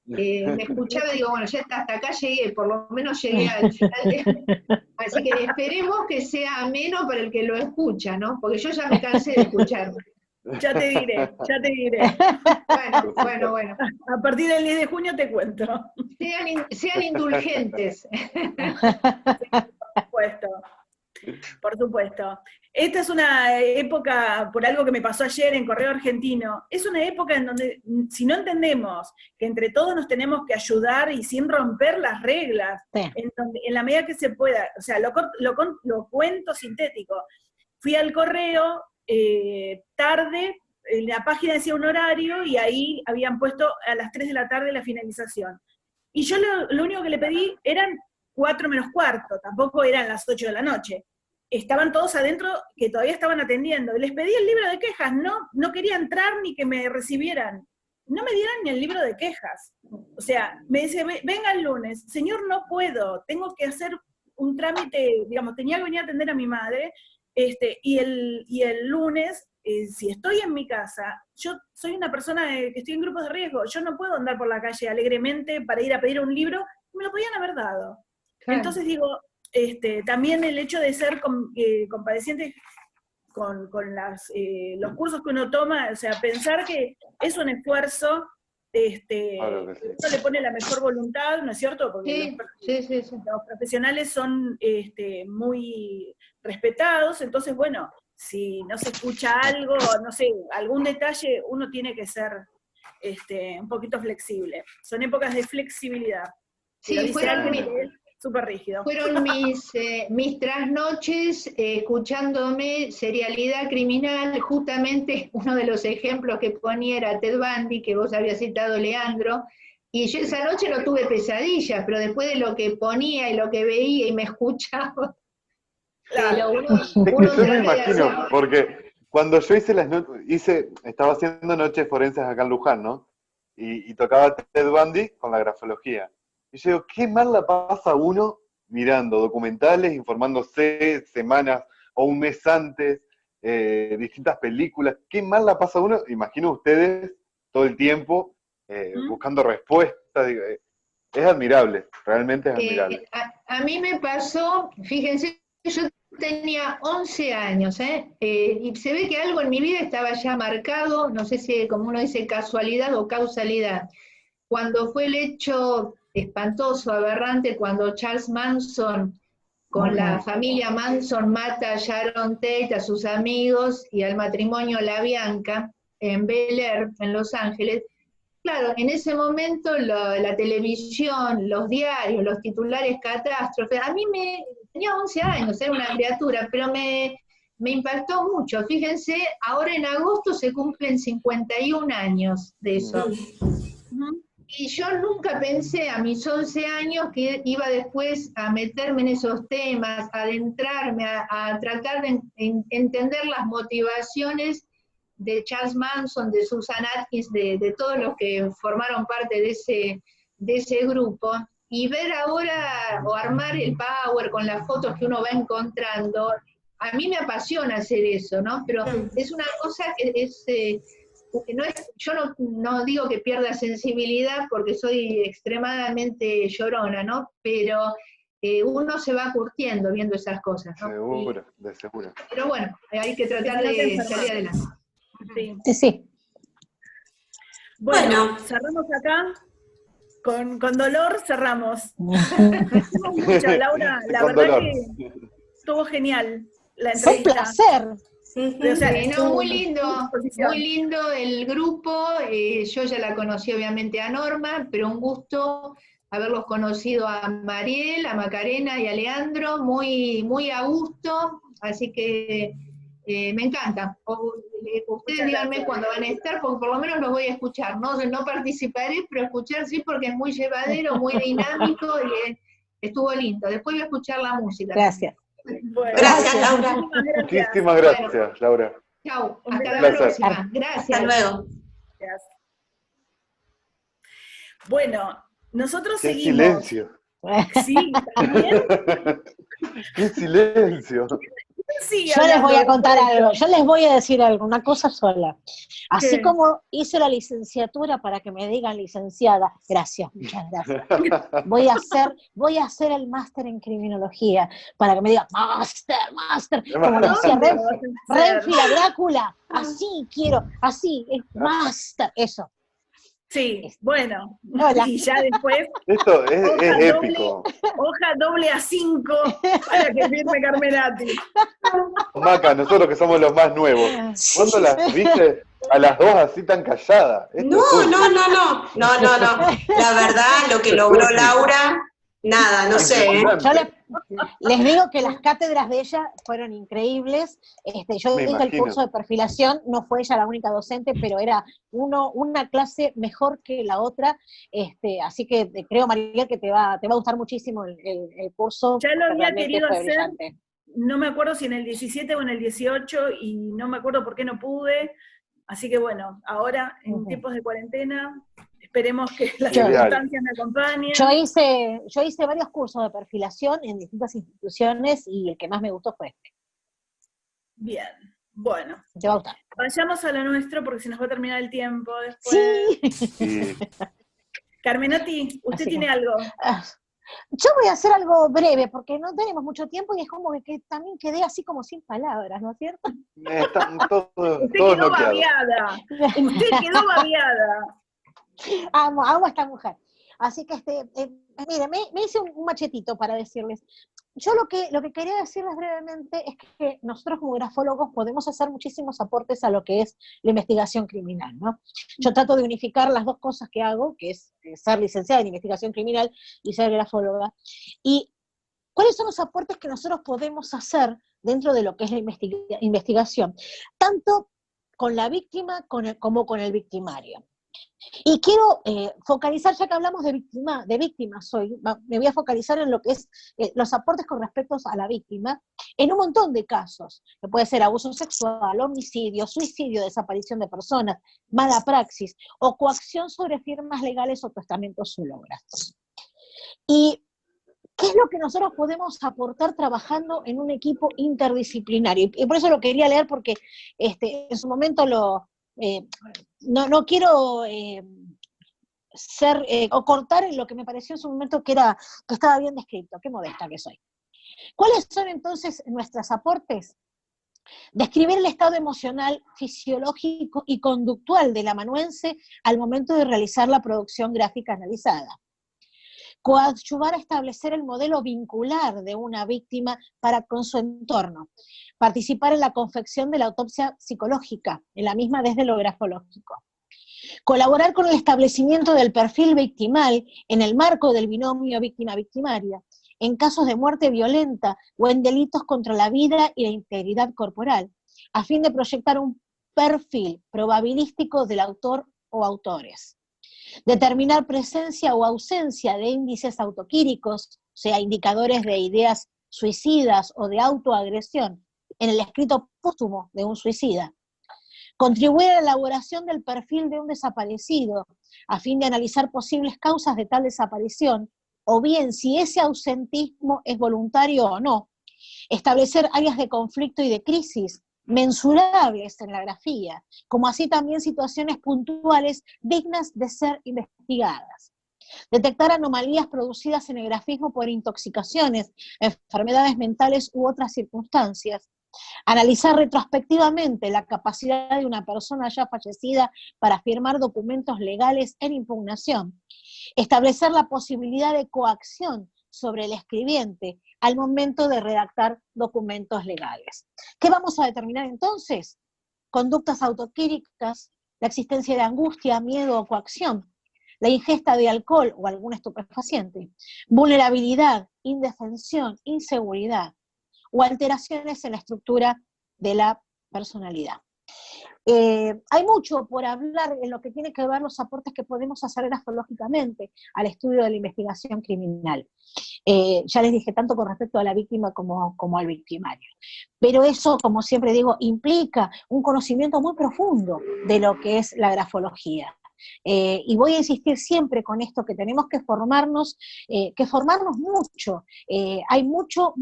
me escuchaba y digo, bueno, ya está, hasta acá llegué, por lo menos llegué al final. Así que esperemos que sea ameno para el que lo escucha, ¿no? Porque yo ya me cansé de escucharme. Ya te diré, ya te diré. Bueno. A partir del 10 de junio te cuento. Sean indulgentes. Por supuesto. Por supuesto. Esta es una época, por algo que me pasó ayer en Correo Argentino, es una época en donde, si no entendemos que entre todos nos tenemos que ayudar y sin romper las reglas, Sí. en la medida que se pueda, o sea, lo cuento sintético. Fui al correo tarde, la página decía un horario y ahí habían puesto a las 3 de la tarde la finalización. Y yo lo único que le pedí eran 4 menos cuarto, tampoco eran las 8 de la noche. Estaban todos adentro que todavía estaban atendiendo. Y les pedí el libro de quejas, no quería entrar ni que me recibieran. No me dieran ni el libro de quejas. O sea, me dice, venga el lunes. Señor, no puedo, tengo que hacer un trámite, digamos, tenía que venir a atender a mi madre, y el lunes, si estoy en mi casa, yo soy una persona que estoy en grupos de riesgo, yo no puedo andar por la calle alegremente para ir a pedir un libro, me lo podían haber dado. Claro. Entonces digo, también el hecho de ser compadeciente con los cursos que uno toma, o sea, pensar que es un esfuerzo, Claro que sí. uno le pone la mejor voluntad, ¿no es cierto? Porque Sí. los profesionales son muy respetados, entonces, bueno, si no se escucha algo, no sé, algún detalle, uno tiene que ser un poquito flexible. Son épocas de flexibilidad. Si Sí, lo dice fueron alguien que es súper rígido. Fueron mis trasnoches escuchándome Serialidad Criminal, justamente uno de los ejemplos que ponía era Ted Bundy, que vos habías citado, Leandro, y yo esa noche no tuve pesadillas, pero después de lo que ponía y lo que veía y me escuchaba, Claro. Es que yo me imagino, porque cuando yo estaba haciendo noches forenses acá en Luján, ¿no? Y tocaba Ted Bundy con la grafología. Y yo digo, qué mal la pasa uno mirando documentales, informándose semanas o un mes antes, distintas películas. ¿Qué mal la pasa uno? Imagino ustedes todo el tiempo buscando respuestas. Digo, es admirable, realmente es admirable. A mí me pasó, fíjense, yo tenía 11 años, y se ve que algo en mi vida estaba ya marcado, no sé si como uno dice casualidad o causalidad. Cuando fue el hecho espantoso, aberrante, cuando Charles Manson, con la familia Manson, mata a Sharon Tate, a sus amigos y al matrimonio LaBianca en Bel Air, en Los Ángeles. Claro, en ese momento la televisión, los diarios, los titulares catástrofes, tenía 11 años, era una criatura, pero me impactó mucho. Fíjense, ahora en agosto se cumplen 51 años de eso. Y yo nunca pensé a mis 11 años que iba después a meterme en esos temas, a adentrarme, a tratar de entender las motivaciones de Charles Manson, de Susan Atkins, de todos los que formaron parte de ese grupo, y ver ahora, o armar el power con las fotos que uno va encontrando. A mí me apasiona hacer eso, ¿no? Pero es una cosa que es... yo no digo que pierda sensibilidad porque soy extremadamente llorona, ¿no? Pero uno se va curtiendo viendo esas cosas, ¿no? Seguro, de seguro. Pero bueno, hay que tratar de salir adelante. Sí. Bueno, cerramos acá. Con dolor cerramos. Mucho, Laura, la Con verdad dolor. que estuvo genial la Fue un entrevista. placer. O sea, No, muy disposición. lindo el grupo. Yo ya la conocí obviamente a Norma, pero un gusto haberlos conocido a Mariel, a Macarena y a Leandro, muy, muy a gusto, así que me encanta. Ustedes díganme cuándo van a estar, porque por lo menos los voy a escuchar. No participaré, pero escuchar sí, porque es muy llevadero, muy dinámico y estuvo lindo. Después voy a escuchar la música. Gracias. Bueno, Gracias, Laura. Muchísimas gracias, Laura. Chau, Un hasta la placer. próxima. Gracias. Hasta luego. gracias. Bueno, nosotros ¡Qué seguimos. silencio! Sí, también. ¡Qué silencio! Sí, Yo les voy a hablando contar de- algo, yo les voy a decir algo, una cosa sola. Así ¿Qué? como hice la licenciatura para que me digan licenciada, gracias, muchas gracias. Voy a hacer el máster en criminología para que me digan máster, como le decía ¿Dónde lo Renfi, vas a hacer? Renfi la Drácula, así quiero, así, es máster, eso. Sí, bueno. Hola. Y ya después, Esto es Hoja épico. hoja doble A5 para que firme Carmenati. Maca, nosotros que somos los más nuevos. ¿Cuándo las viste a las dos así tan calladas? Esto No, es único. no. La verdad, lo que logró Laura, nada, no sé. Impresionante. Yo les digo que las cátedras de ella fueron increíbles. Yo Me hice el imagino. curso de perfilación, no fue ella la única docente, pero era una clase mejor que la otra. Así que creo, Mariel, que te va a gustar muchísimo el curso. Ya lo porque había realmente querido fue hacer. brillante. No me acuerdo si en el 17 o en el 18, y no me acuerdo por qué no pude. Así que bueno, ahora en Ujú. tiempos de cuarentena, esperemos que las Yo- circunstancias me acompañen. Yo hice varios cursos de perfilación en distintas instituciones y el que más me gustó fue este. Bien, bueno. Te va a gustar. Vayamos a lo nuestro porque se nos va a terminar el tiempo después. Sí. Sí. Carmenati, ¿usted Así tiene que- algo? Yo voy a hacer algo breve porque no tenemos mucho tiempo y es como que también quedé así como sin palabras, ¿no es cierto? Están todos Usted todos quedó noqueados. babeada. Usted quedó babeada. Amo a esta mujer. Así que, mire, me hice un machetito para decirles. Yo lo que quería decirles brevemente es que nosotros como grafólogos podemos hacer muchísimos aportes a lo que es la investigación criminal, ¿no? Yo trato de unificar las dos cosas que hago, que es ser licenciada en investigación criminal y ser grafóloga. ¿Y cuáles son los aportes que nosotros podemos hacer dentro de lo que es la investigación? Tanto con la víctima como con el victimario. Y quiero focalizar, ya que hablamos de víctimas hoy, me voy a focalizar en lo que es los aportes con respecto a la víctima, en un montón de casos, que puede ser abuso sexual, homicidio, suicidio, desaparición de personas, mala praxis, o coacción sobre firmas legales o testamentos sulógrafos. ¿Y ¿qué es lo que nosotros podemos aportar trabajando en un equipo interdisciplinario? Y por eso lo quería leer porque en su momento no quiero o cortar en lo que me pareció en su momento que estaba bien descrito, qué modesta que soy. ¿Cuáles son entonces nuestros aportes? Describir el estado emocional, fisiológico y conductual del amanuense al momento de realizar la producción gráfica analizada. Coadyuvar a establecer el modelo vincular de una víctima para con su entorno. Participar en la confección de la autopsia psicológica, en la misma desde lo grafológico. Colaborar con el establecimiento del perfil victimal en el marco del binomio víctima-victimaria, en casos de muerte violenta o en delitos contra la vida y la integridad corporal, a fin de proyectar un perfil probabilístico del autor o autores. Determinar presencia o ausencia de índices autoquíricos, o sea, indicadores de ideas suicidas o de autoagresión, en el escrito póstumo de un suicida. Contribuir a la elaboración del perfil de un desaparecido, a fin de analizar posibles causas de tal desaparición, o bien si ese ausentismo es voluntario o no. Establecer áreas de conflicto y de crisis mensurables en la grafía, como así también situaciones puntuales dignas de ser investigadas. Detectar anomalías producidas en el grafismo por intoxicaciones, enfermedades mentales u otras circunstancias. Analizar retrospectivamente la capacidad de una persona ya fallecida para firmar documentos legales en impugnación. Establecer la posibilidad de coacción sobre el escribiente al momento de redactar documentos legales. ¿Qué vamos a determinar entonces? Conductas autoquíricas, la existencia de angustia, miedo o coacción, la ingesta de alcohol o algún estupefaciente, vulnerabilidad, indefensión, inseguridad, o alteraciones en la estructura de la personalidad. Hay mucho por hablar en lo que tiene que ver los aportes que podemos hacer grafológicamente al estudio de la investigación criminal. Ya les dije tanto con respecto a la víctima como al victimario. Pero eso, como siempre digo, implica un conocimiento muy profundo de lo que es la grafología. Y voy a insistir siempre con esto, que tenemos que formarnos mucho. Hay mucho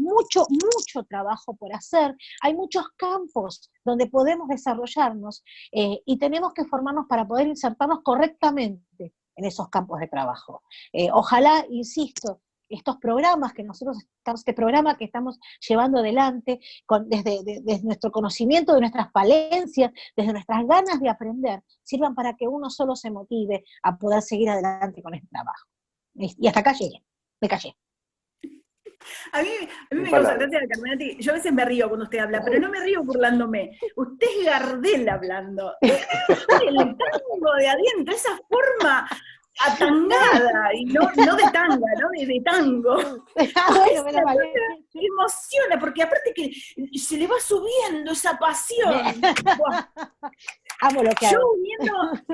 trabajo por hacer, hay muchos campos donde podemos desarrollarnos y tenemos que formarnos para poder insertarnos correctamente en esos campos de trabajo. Ojalá, insisto, estos programas este programa que estamos llevando adelante, desde nuestro conocimiento, de nuestras falencias, desde nuestras ganas de aprender, sirvan para que uno solo se motive a poder seguir adelante con este trabajo. Y hasta acá llegué, me callé. A mí me causa gracia, Carmenati, yo a veces me río cuando usted habla, pero no me río burlándome. Usted es Gardel hablando. El tango de adentro, esa forma atangada, y no de tanga, ¿no? De tango. Bueno, me Me emociona, porque aparte que se le va subiendo esa pasión. Amo lo que Yo hago.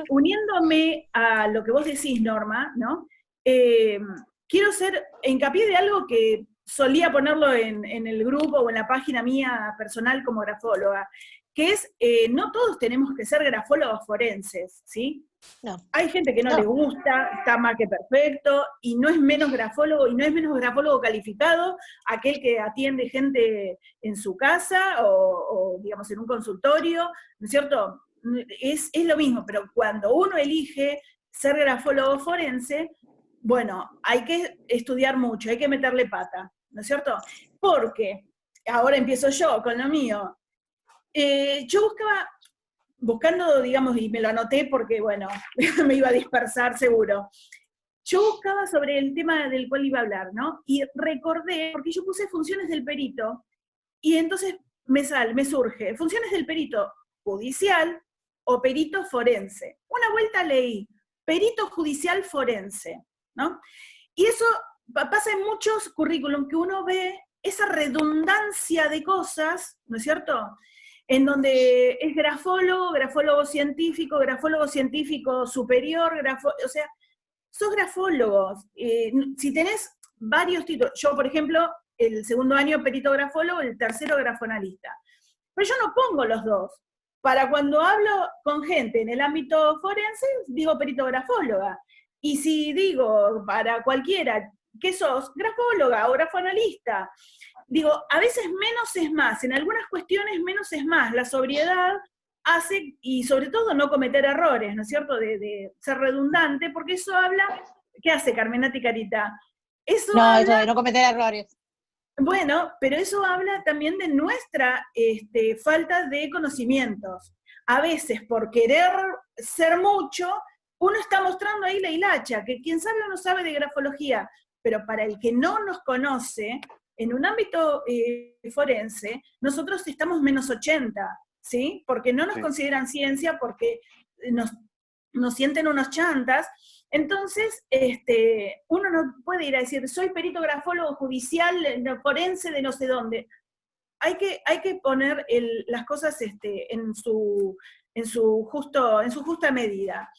uniéndome a lo que vos decís, Norma, ¿no? Quiero hacer hincapié de algo que solía ponerlo en el grupo o en la página mía personal como grafóloga, que es, no todos tenemos que ser grafólogos forenses, ¿sí? No. Hay gente que no le gusta, está más que perfecto, y no es menos grafólogo calificado aquel que atiende gente en su casa o digamos en un consultorio, ¿no es cierto? Es lo mismo, pero cuando uno elige ser grafólogo forense, bueno, hay que estudiar mucho, hay que meterle pata, ¿no es cierto? Porque, ahora empiezo yo con lo mío, yo buscando, digamos, y me lo anoté porque, bueno, me iba a dispersar seguro. Yo buscaba sobre el tema del cual iba a hablar, ¿no? Y recordé, porque yo puse funciones del perito, y entonces me surge, funciones del perito judicial o perito forense. Una vuelta leí, perito judicial forense, ¿no? Y eso pasa en muchos currículum que uno ve esa redundancia de cosas, ¿no es cierto?, en donde es grafólogo científico superior, o sea, sos grafólogos. Si tenés varios títulos, yo por ejemplo, el segundo año perito grafólogo, el tercero grafonalista. Pero yo no pongo los dos. Para cuando hablo con gente en el ámbito forense, digo perito grafóloga. Y si digo para cualquiera, ¿qué sos? Grafóloga o grafoanalista. Digo, a veces menos es más, en algunas cuestiones menos es más, la sobriedad hace, y sobre todo no cometer errores, ¿no es cierto?, de ser redundante, porque eso habla, ¿qué hace Carmenati Carita? Eso No, habla, eso de no cometer errores. bueno, pero eso habla también de nuestra falta de conocimientos. A veces, por querer ser mucho, uno está mostrando ahí la hilacha, que quien sabe o no sabe de grafología, pero para el que no nos conoce, en un ámbito forense, nosotros estamos menos 80, ¿sí? Porque no nos Sí. consideran ciencia, porque nos sienten unos chantas. Entonces, uno no puede ir a decir, soy perito grafólogo judicial, forense de no sé dónde. Hay que poner las cosas en su justa medida.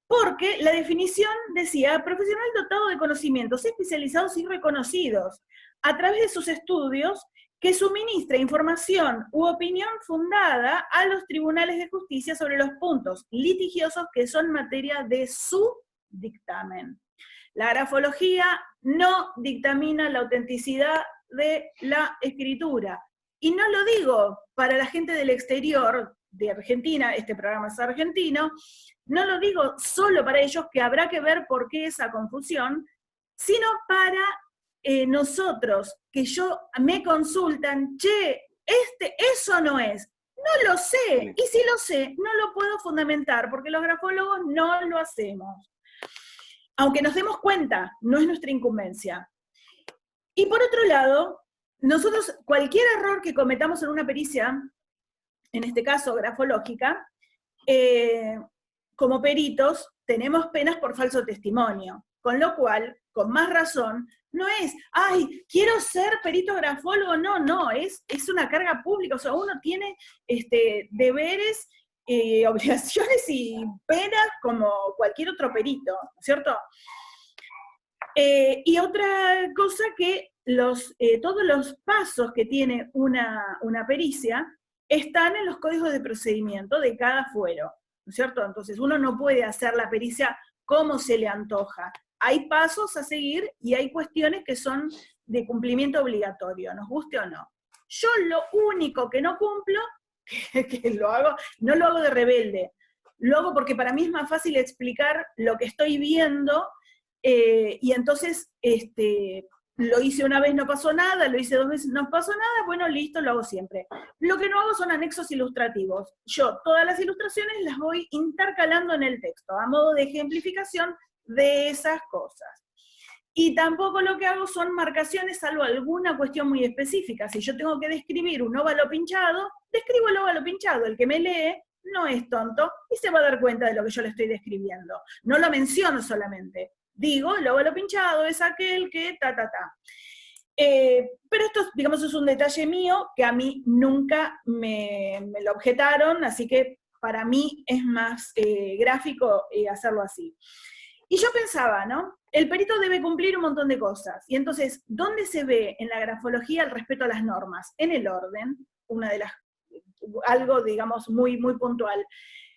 Porque la definición decía, profesional dotado de conocimientos especializados y reconocidos, a través de sus estudios, que suministra información u opinión fundada a los tribunales de justicia sobre los puntos litigiosos que son materia de su dictamen. La grafología no dictamina la autenticidad de la escritura. Y no lo digo para la gente del exterior, de Argentina, este programa es argentino, no lo digo solo para ellos, que habrá que ver por qué esa confusión, sino para nosotros, que me consultan, che, eso no es. No lo sé, Sí. y si lo sé, no lo puedo fundamentar, porque los grafólogos no lo hacemos. Aunque nos demos cuenta, no es nuestra incumbencia. Y por otro lado, nosotros, cualquier error que cometamos en una pericia, en este caso grafológica, como peritos, tenemos penas por falso testimonio, con lo cual, con más razón, no es, ay, quiero ser perito grafólogo, no, es una carga pública, o sea, uno tiene deberes, obligaciones y penas como cualquier otro perito, ¿cierto? Y otra cosa que todos los pasos que tiene una pericia están en los códigos de procedimiento de cada fuero, ¿no es cierto? Entonces uno no puede hacer la pericia como se le antoja. Hay pasos a seguir y hay cuestiones que son de cumplimiento obligatorio, nos guste o no. Yo lo único que no cumplo, que no lo hago de rebelde, lo hago porque para mí es más fácil explicar lo que estoy viendo, y entonces lo hice una vez, no pasó nada, lo hice 2 veces, no pasó nada, bueno, listo, lo hago siempre. Lo que no hago son anexos ilustrativos. Yo todas las ilustraciones las voy intercalando en el texto, a modo de ejemplificación de esas cosas. Y tampoco lo que hago son marcaciones, salvo alguna cuestión muy específica. Si yo tengo que describir un óvalo pinchado, describo el óvalo pinchado. El que me lee no es tonto y se va a dar cuenta de lo que yo le estoy describiendo. No lo menciono solamente. Digo, el óvalo pinchado es aquel que pero esto, digamos, es un detalle mío que a mí nunca me lo objetaron, así que para mí es más gráfico hacerlo así. Y yo pensaba, ¿no? El perito debe cumplir un montón de cosas. Y entonces, ¿dónde se ve en la grafología el respeto a las normas? En el orden, algo, digamos, muy, muy puntual.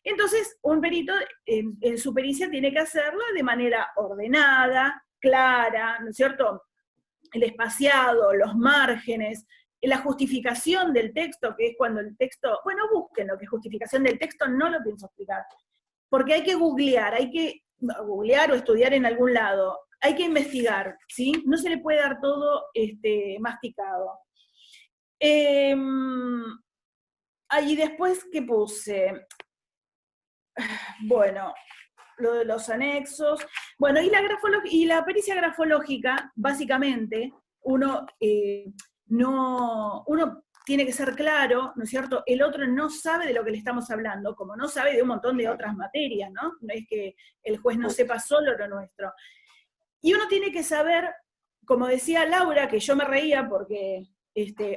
Entonces, un perito en su pericia tiene que hacerlo de manera ordenada, clara, ¿no es cierto? El espaciado, los márgenes, la justificación del texto, que es cuando el texto, bueno, busquen lo que es justificación del texto, no lo pienso explicar, porque hay que googlear o estudiar en algún lado, hay que investigar, ¿sí? No se le puede dar todo masticado. Ahí después, ¿qué puse? Bueno, lo de los anexos. Bueno, y la pericia grafológica, básicamente, uno tiene que ser claro, ¿no es cierto? El otro no sabe de lo que le estamos hablando, como no sabe de un montón de otras materias, ¿no? No es que el juez no sepa solo lo nuestro. Y uno tiene que saber, como decía Laura, que yo me reía porque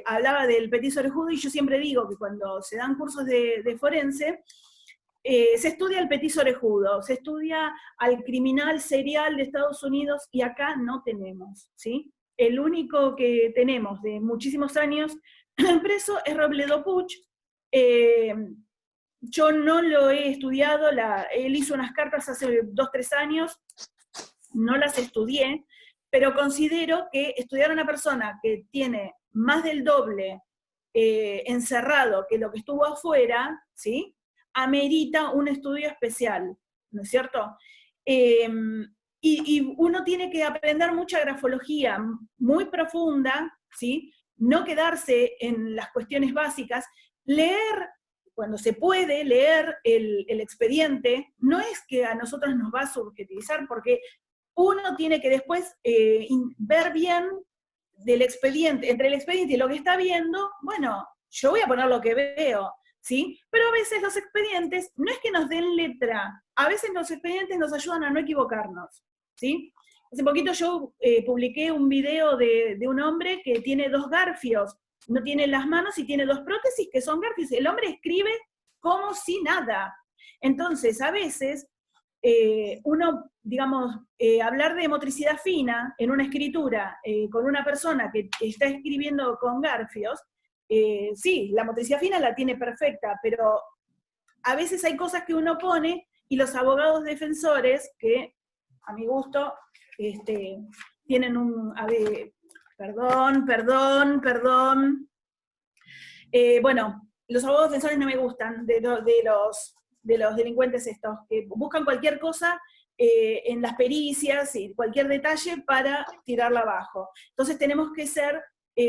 hablaba del petit orejudo, y yo siempre digo que cuando se dan cursos de forense, se estudia el petit orejudo, se estudia al criminal serial de Estados Unidos, y acá no tenemos, ¿sí? El único que tenemos de muchísimos años preso es Robledo Puch. Yo no lo he estudiado, él hizo unas cartas hace 2 o 3 años, no las estudié, pero considero que estudiar a una persona que tiene más del doble encerrado que lo que estuvo afuera, ¿sí? Amerita un estudio especial, ¿no es cierto? Y uno tiene que aprender mucha grafología muy profunda, ¿sí? No quedarse en las cuestiones básicas, leer, cuando se puede, leer el expediente, no es que a nosotros nos va a subjetivizar, porque uno tiene que después ver bien del expediente, entre el expediente y lo que está viendo, bueno, yo voy a poner lo que veo, ¿sí? Pero a veces los expedientes, no es que nos den letra, a veces los expedientes nos ayudan a no equivocarnos, ¿sí? Hace poquito yo publiqué un video de un hombre que tiene 2 garfios, no tiene las manos y tiene 2 prótesis que son garfios. El hombre escribe como si nada. Entonces, a veces, uno, digamos, hablar de motricidad fina en una escritura con una persona que está escribiendo con garfios, sí, la motricidad fina la tiene perfecta, pero a veces hay cosas que uno pone y los abogados defensores, que a mi gusto, tienen un... A ver, perdón. Bueno, los abogados defensores no me gustan de los delincuentes estos, que buscan cualquier cosa en las pericias y cualquier detalle para tirarla abajo. Entonces tenemos que ser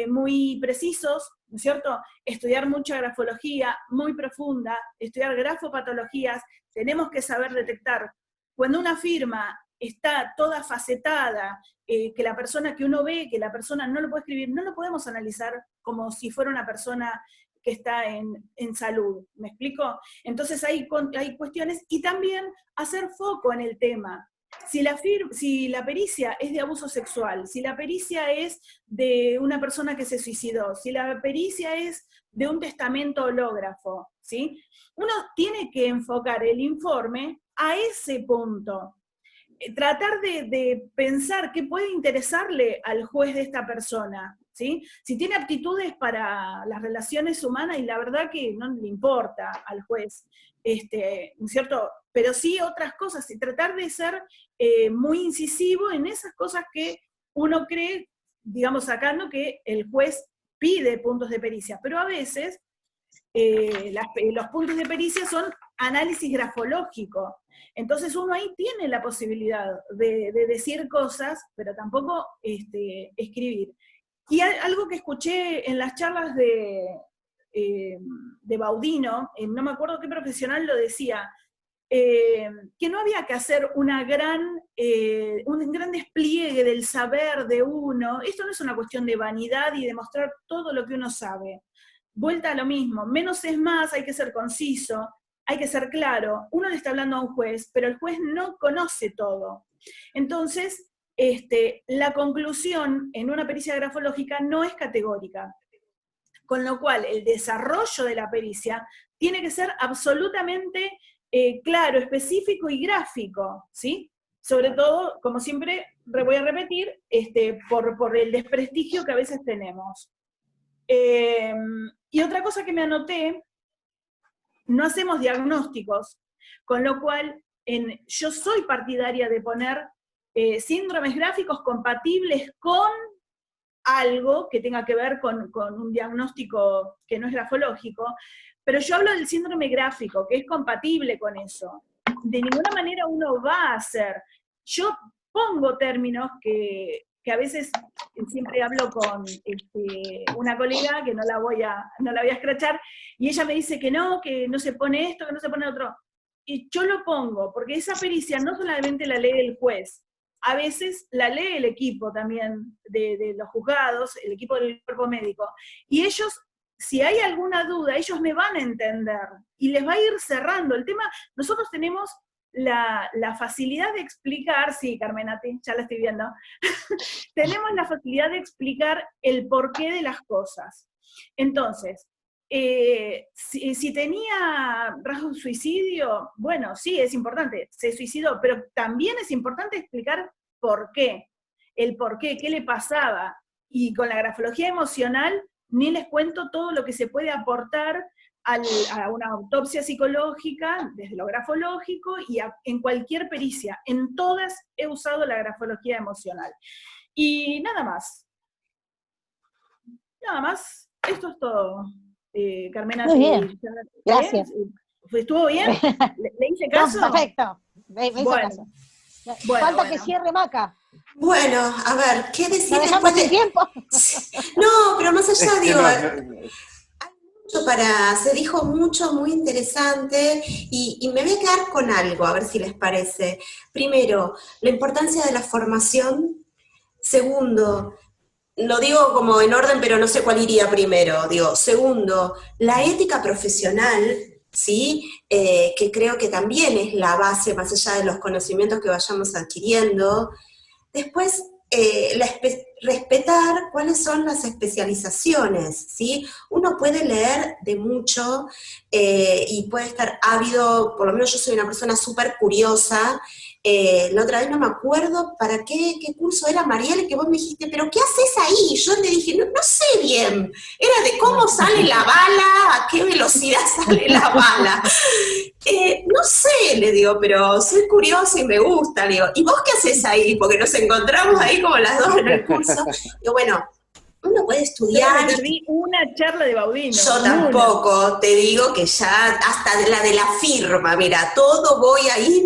muy precisos, ¿no es cierto? Estudiar mucha grafología, muy profunda, estudiar grafopatologías, tenemos que saber detectar. Cuando una firma está toda facetada, que la persona que uno ve, que la persona no lo puede escribir, no lo podemos analizar como si fuera una persona que está en salud, ¿me explico? Entonces hay cuestiones, y también hacer foco en el tema. Si la pericia es de abuso sexual, si la pericia es de una persona que se suicidó, si la pericia es de un testamento hológrafo, ¿sí? Uno tiene que enfocar el informe a ese punto. Tratar de pensar qué puede interesarle al juez de esta persona, ¿sí? Si tiene aptitudes para las relaciones humanas, y la verdad que no le importa al juez, ¿no es cierto? Pero sí otras cosas, y tratar de ser muy incisivo en esas cosas que uno cree, digamos, sacando que el juez pide puntos de pericia, pero a veces los puntos de pericia son análisis grafológico. Entonces uno ahí tiene la posibilidad de decir cosas, pero tampoco escribir. Y algo que escuché en las charlas de Baudino, no me acuerdo qué profesional lo decía, que no había que hacer un gran despliegue del saber de uno. Esto no es una cuestión de vanidad y de mostrar todo lo que uno sabe. Vuelta a lo mismo, menos es más, hay que ser conciso, hay que ser claro. Uno le está hablando a un juez, pero el juez no conoce todo. Entonces, la conclusión en una pericia grafológica no es categórica. Con lo cual, el desarrollo de la pericia tiene que ser absolutamente claro, específico y gráfico, ¿sí? Sobre todo, como siempre, voy a repetir, por el desprestigio que a veces tenemos. Y otra cosa que me anoté, no hacemos diagnósticos, con lo cual yo soy partidaria de poner síndromes gráficos compatibles con algo que tenga que ver con un diagnóstico que no es grafológico, pero yo hablo del síndrome gráfico, que es compatible con eso. De ninguna manera uno va a hacer. Yo pongo términos que a veces siempre hablo con una colega, que no la voy a escrachar, y ella me dice que no se pone esto, que no se pone otro. Y yo lo pongo, porque esa pericia no solamente la lee el juez, a veces la lee el equipo también de los juzgados, el equipo del cuerpo médico, y ellos, si hay alguna duda, ellos me van a entender, y les va a ir cerrando el tema. Nosotros tenemos la facilidad de explicar, sí, Carmenati, ya la estoy viendo, tenemos la facilidad de explicar el porqué de las cosas. Entonces, si tenía rasgos de suicidio, bueno, sí, es importante, se suicidó, pero también es importante explicar por qué, el por qué le pasaba. Y con la grafología emocional, ni les cuento todo lo que se puede aportar a una autopsia psicológica, desde lo grafológico, y en cualquier pericia. En todas he usado la grafología emocional. Y nada más. Nada más. Esto es todo. Carmena, Muy bien. Gracias. ¿Estuvo bien? ¿Le hice caso? Perfecto. Me hizo Bueno. caso. Bueno, Falta bueno. que cierre Maca. Bueno, a ver, ¿qué decir ¿Lo dejamos después sin de...? tiempo? No, pero más allá, Es que digo, no, se dijo mucho, muy interesante, y me voy a quedar con algo, a ver si les parece. Primero, la importancia de la formación. Segundo, lo digo como en orden, pero no sé cuál iría primero. Digo, segundo, la ética profesional, ¿sí? Que creo que también es la base, más allá de los conocimientos que vayamos adquiriendo. Después, respetar cuáles son las especializaciones, ¿sí? Uno puede leer de mucho y puede estar ávido, por lo menos yo soy una persona súper curiosa. La otra vez no me acuerdo para qué curso era, Mariel, que vos me dijiste, pero ¿qué haces ahí? Yo le dije, no, no sé bien, era de cómo sale la bala, a qué velocidad sale la bala. No sé, le digo, pero soy curiosa y me gusta, le digo, ¿y vos qué haces ahí? Porque nos encontramos ahí como las dos en el curso. Digo, bueno, uno puede Yo estudiar. no perdí una charla de Baudino. Yo ninguna. tampoco, te digo que ya, hasta la de la firma, mira, todo voy ahí.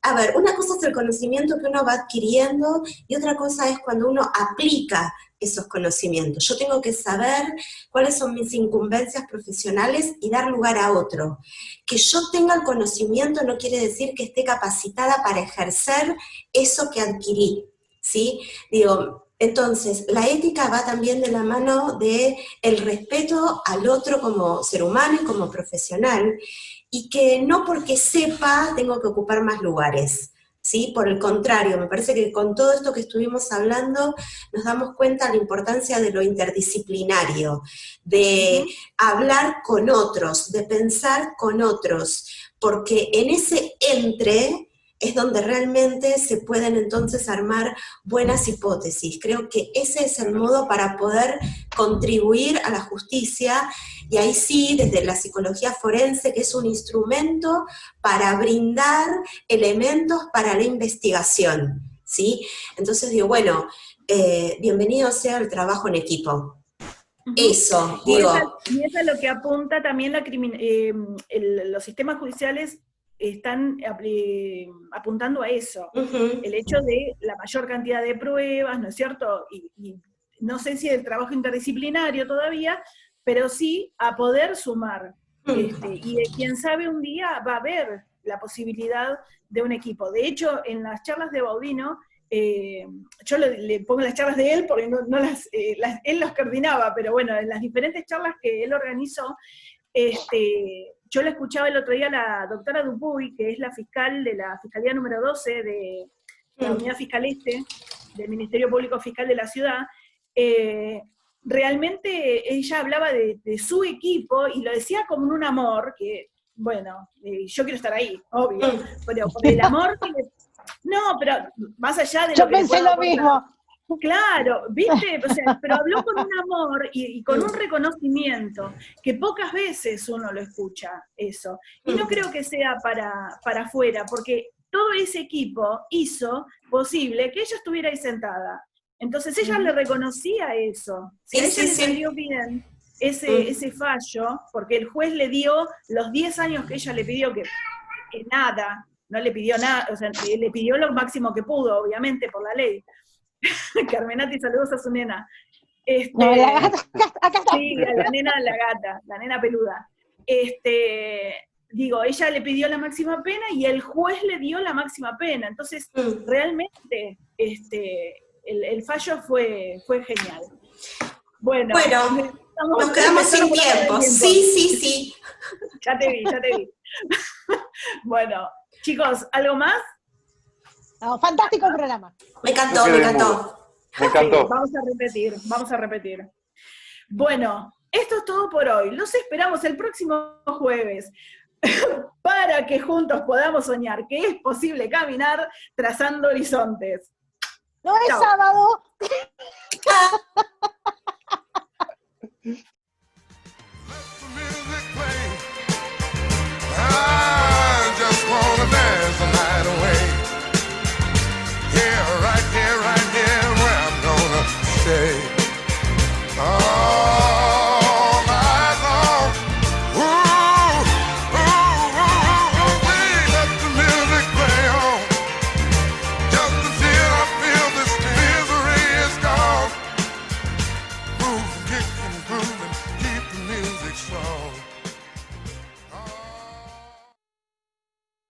A ver, una cosa es el conocimiento que uno va adquiriendo y otra cosa es cuando uno aplica esos conocimientos. Yo tengo que saber cuáles son mis incumbencias profesionales y dar lugar a otro. Que yo tenga el conocimiento no quiere decir que esté capacitada para ejercer eso que adquirí, ¿sí? Digo, entonces, la ética va también de la mano de el respeto al otro como ser humano y como profesional, y que no porque sepa tengo que ocupar más lugares, ¿sí? Por el contrario, me parece que con todo esto que estuvimos hablando nos damos cuenta de la importancia de lo interdisciplinario, de hablar con otros, de pensar con otros, porque en ese entre es donde realmente se pueden entonces armar buenas hipótesis. Creo que ese es el modo para poder contribuir a la justicia, y ahí sí, desde la psicología forense, que es un instrumento para brindar elementos para la investigación, ¿sí? Entonces digo, bueno, bienvenido sea el trabajo en equipo. Eso, Y digo. eso es lo que apunta también los sistemas judiciales están apuntando a eso, el hecho de la mayor cantidad de pruebas, ¿no es cierto? Y no sé si el trabajo interdisciplinario todavía, pero sí a poder sumar. Y quién sabe un día va a haber la posibilidad de un equipo. De hecho, en las charlas de Baudino, yo le pongo las charlas de él porque él los coordinaba, pero bueno, en las diferentes charlas que él organizó, yo le escuchaba el otro día a la doctora Dupuy, que es la fiscal de la Fiscalía número 12 de la Unidad Fiscal Este, del Ministerio Público Fiscal de la ciudad. Realmente ella hablaba de su equipo y lo decía como un amor, que, bueno, yo quiero estar ahí, obvio, pero por el amor que no, pero más allá de Yo lo que le pensé pueda lo mismo. Claro, ¿viste? O sea, pero habló con un amor y con un reconocimiento, que pocas veces uno lo escucha eso. Y no creo que sea para afuera, porque todo ese equipo hizo posible que ella estuviera ahí sentada. Entonces ella le reconocía eso. Si a ella le salió bien ese fallo, porque el juez le dio los 10 años que ella le pidió, que nada, no le pidió nada, o sea, le pidió lo máximo que pudo, obviamente, por la ley. Carmenati, saludos a su nena. No, la gata, acá está. Sí, a la nena peluda. Digo, ella le pidió la máxima pena y el juez le dio la máxima pena. Entonces, realmente, el fallo fue genial. Bueno, Nos quedamos sin tiempo. Sí. Ya te vi. Bueno, chicos, ¿algo más? No, fantástico el programa. Me encantó. Vamos a repetir. Bueno, esto es todo por hoy. Los esperamos el próximo jueves para que juntos podamos soñar que es posible caminar trazando horizontes. No es Chao. sábado.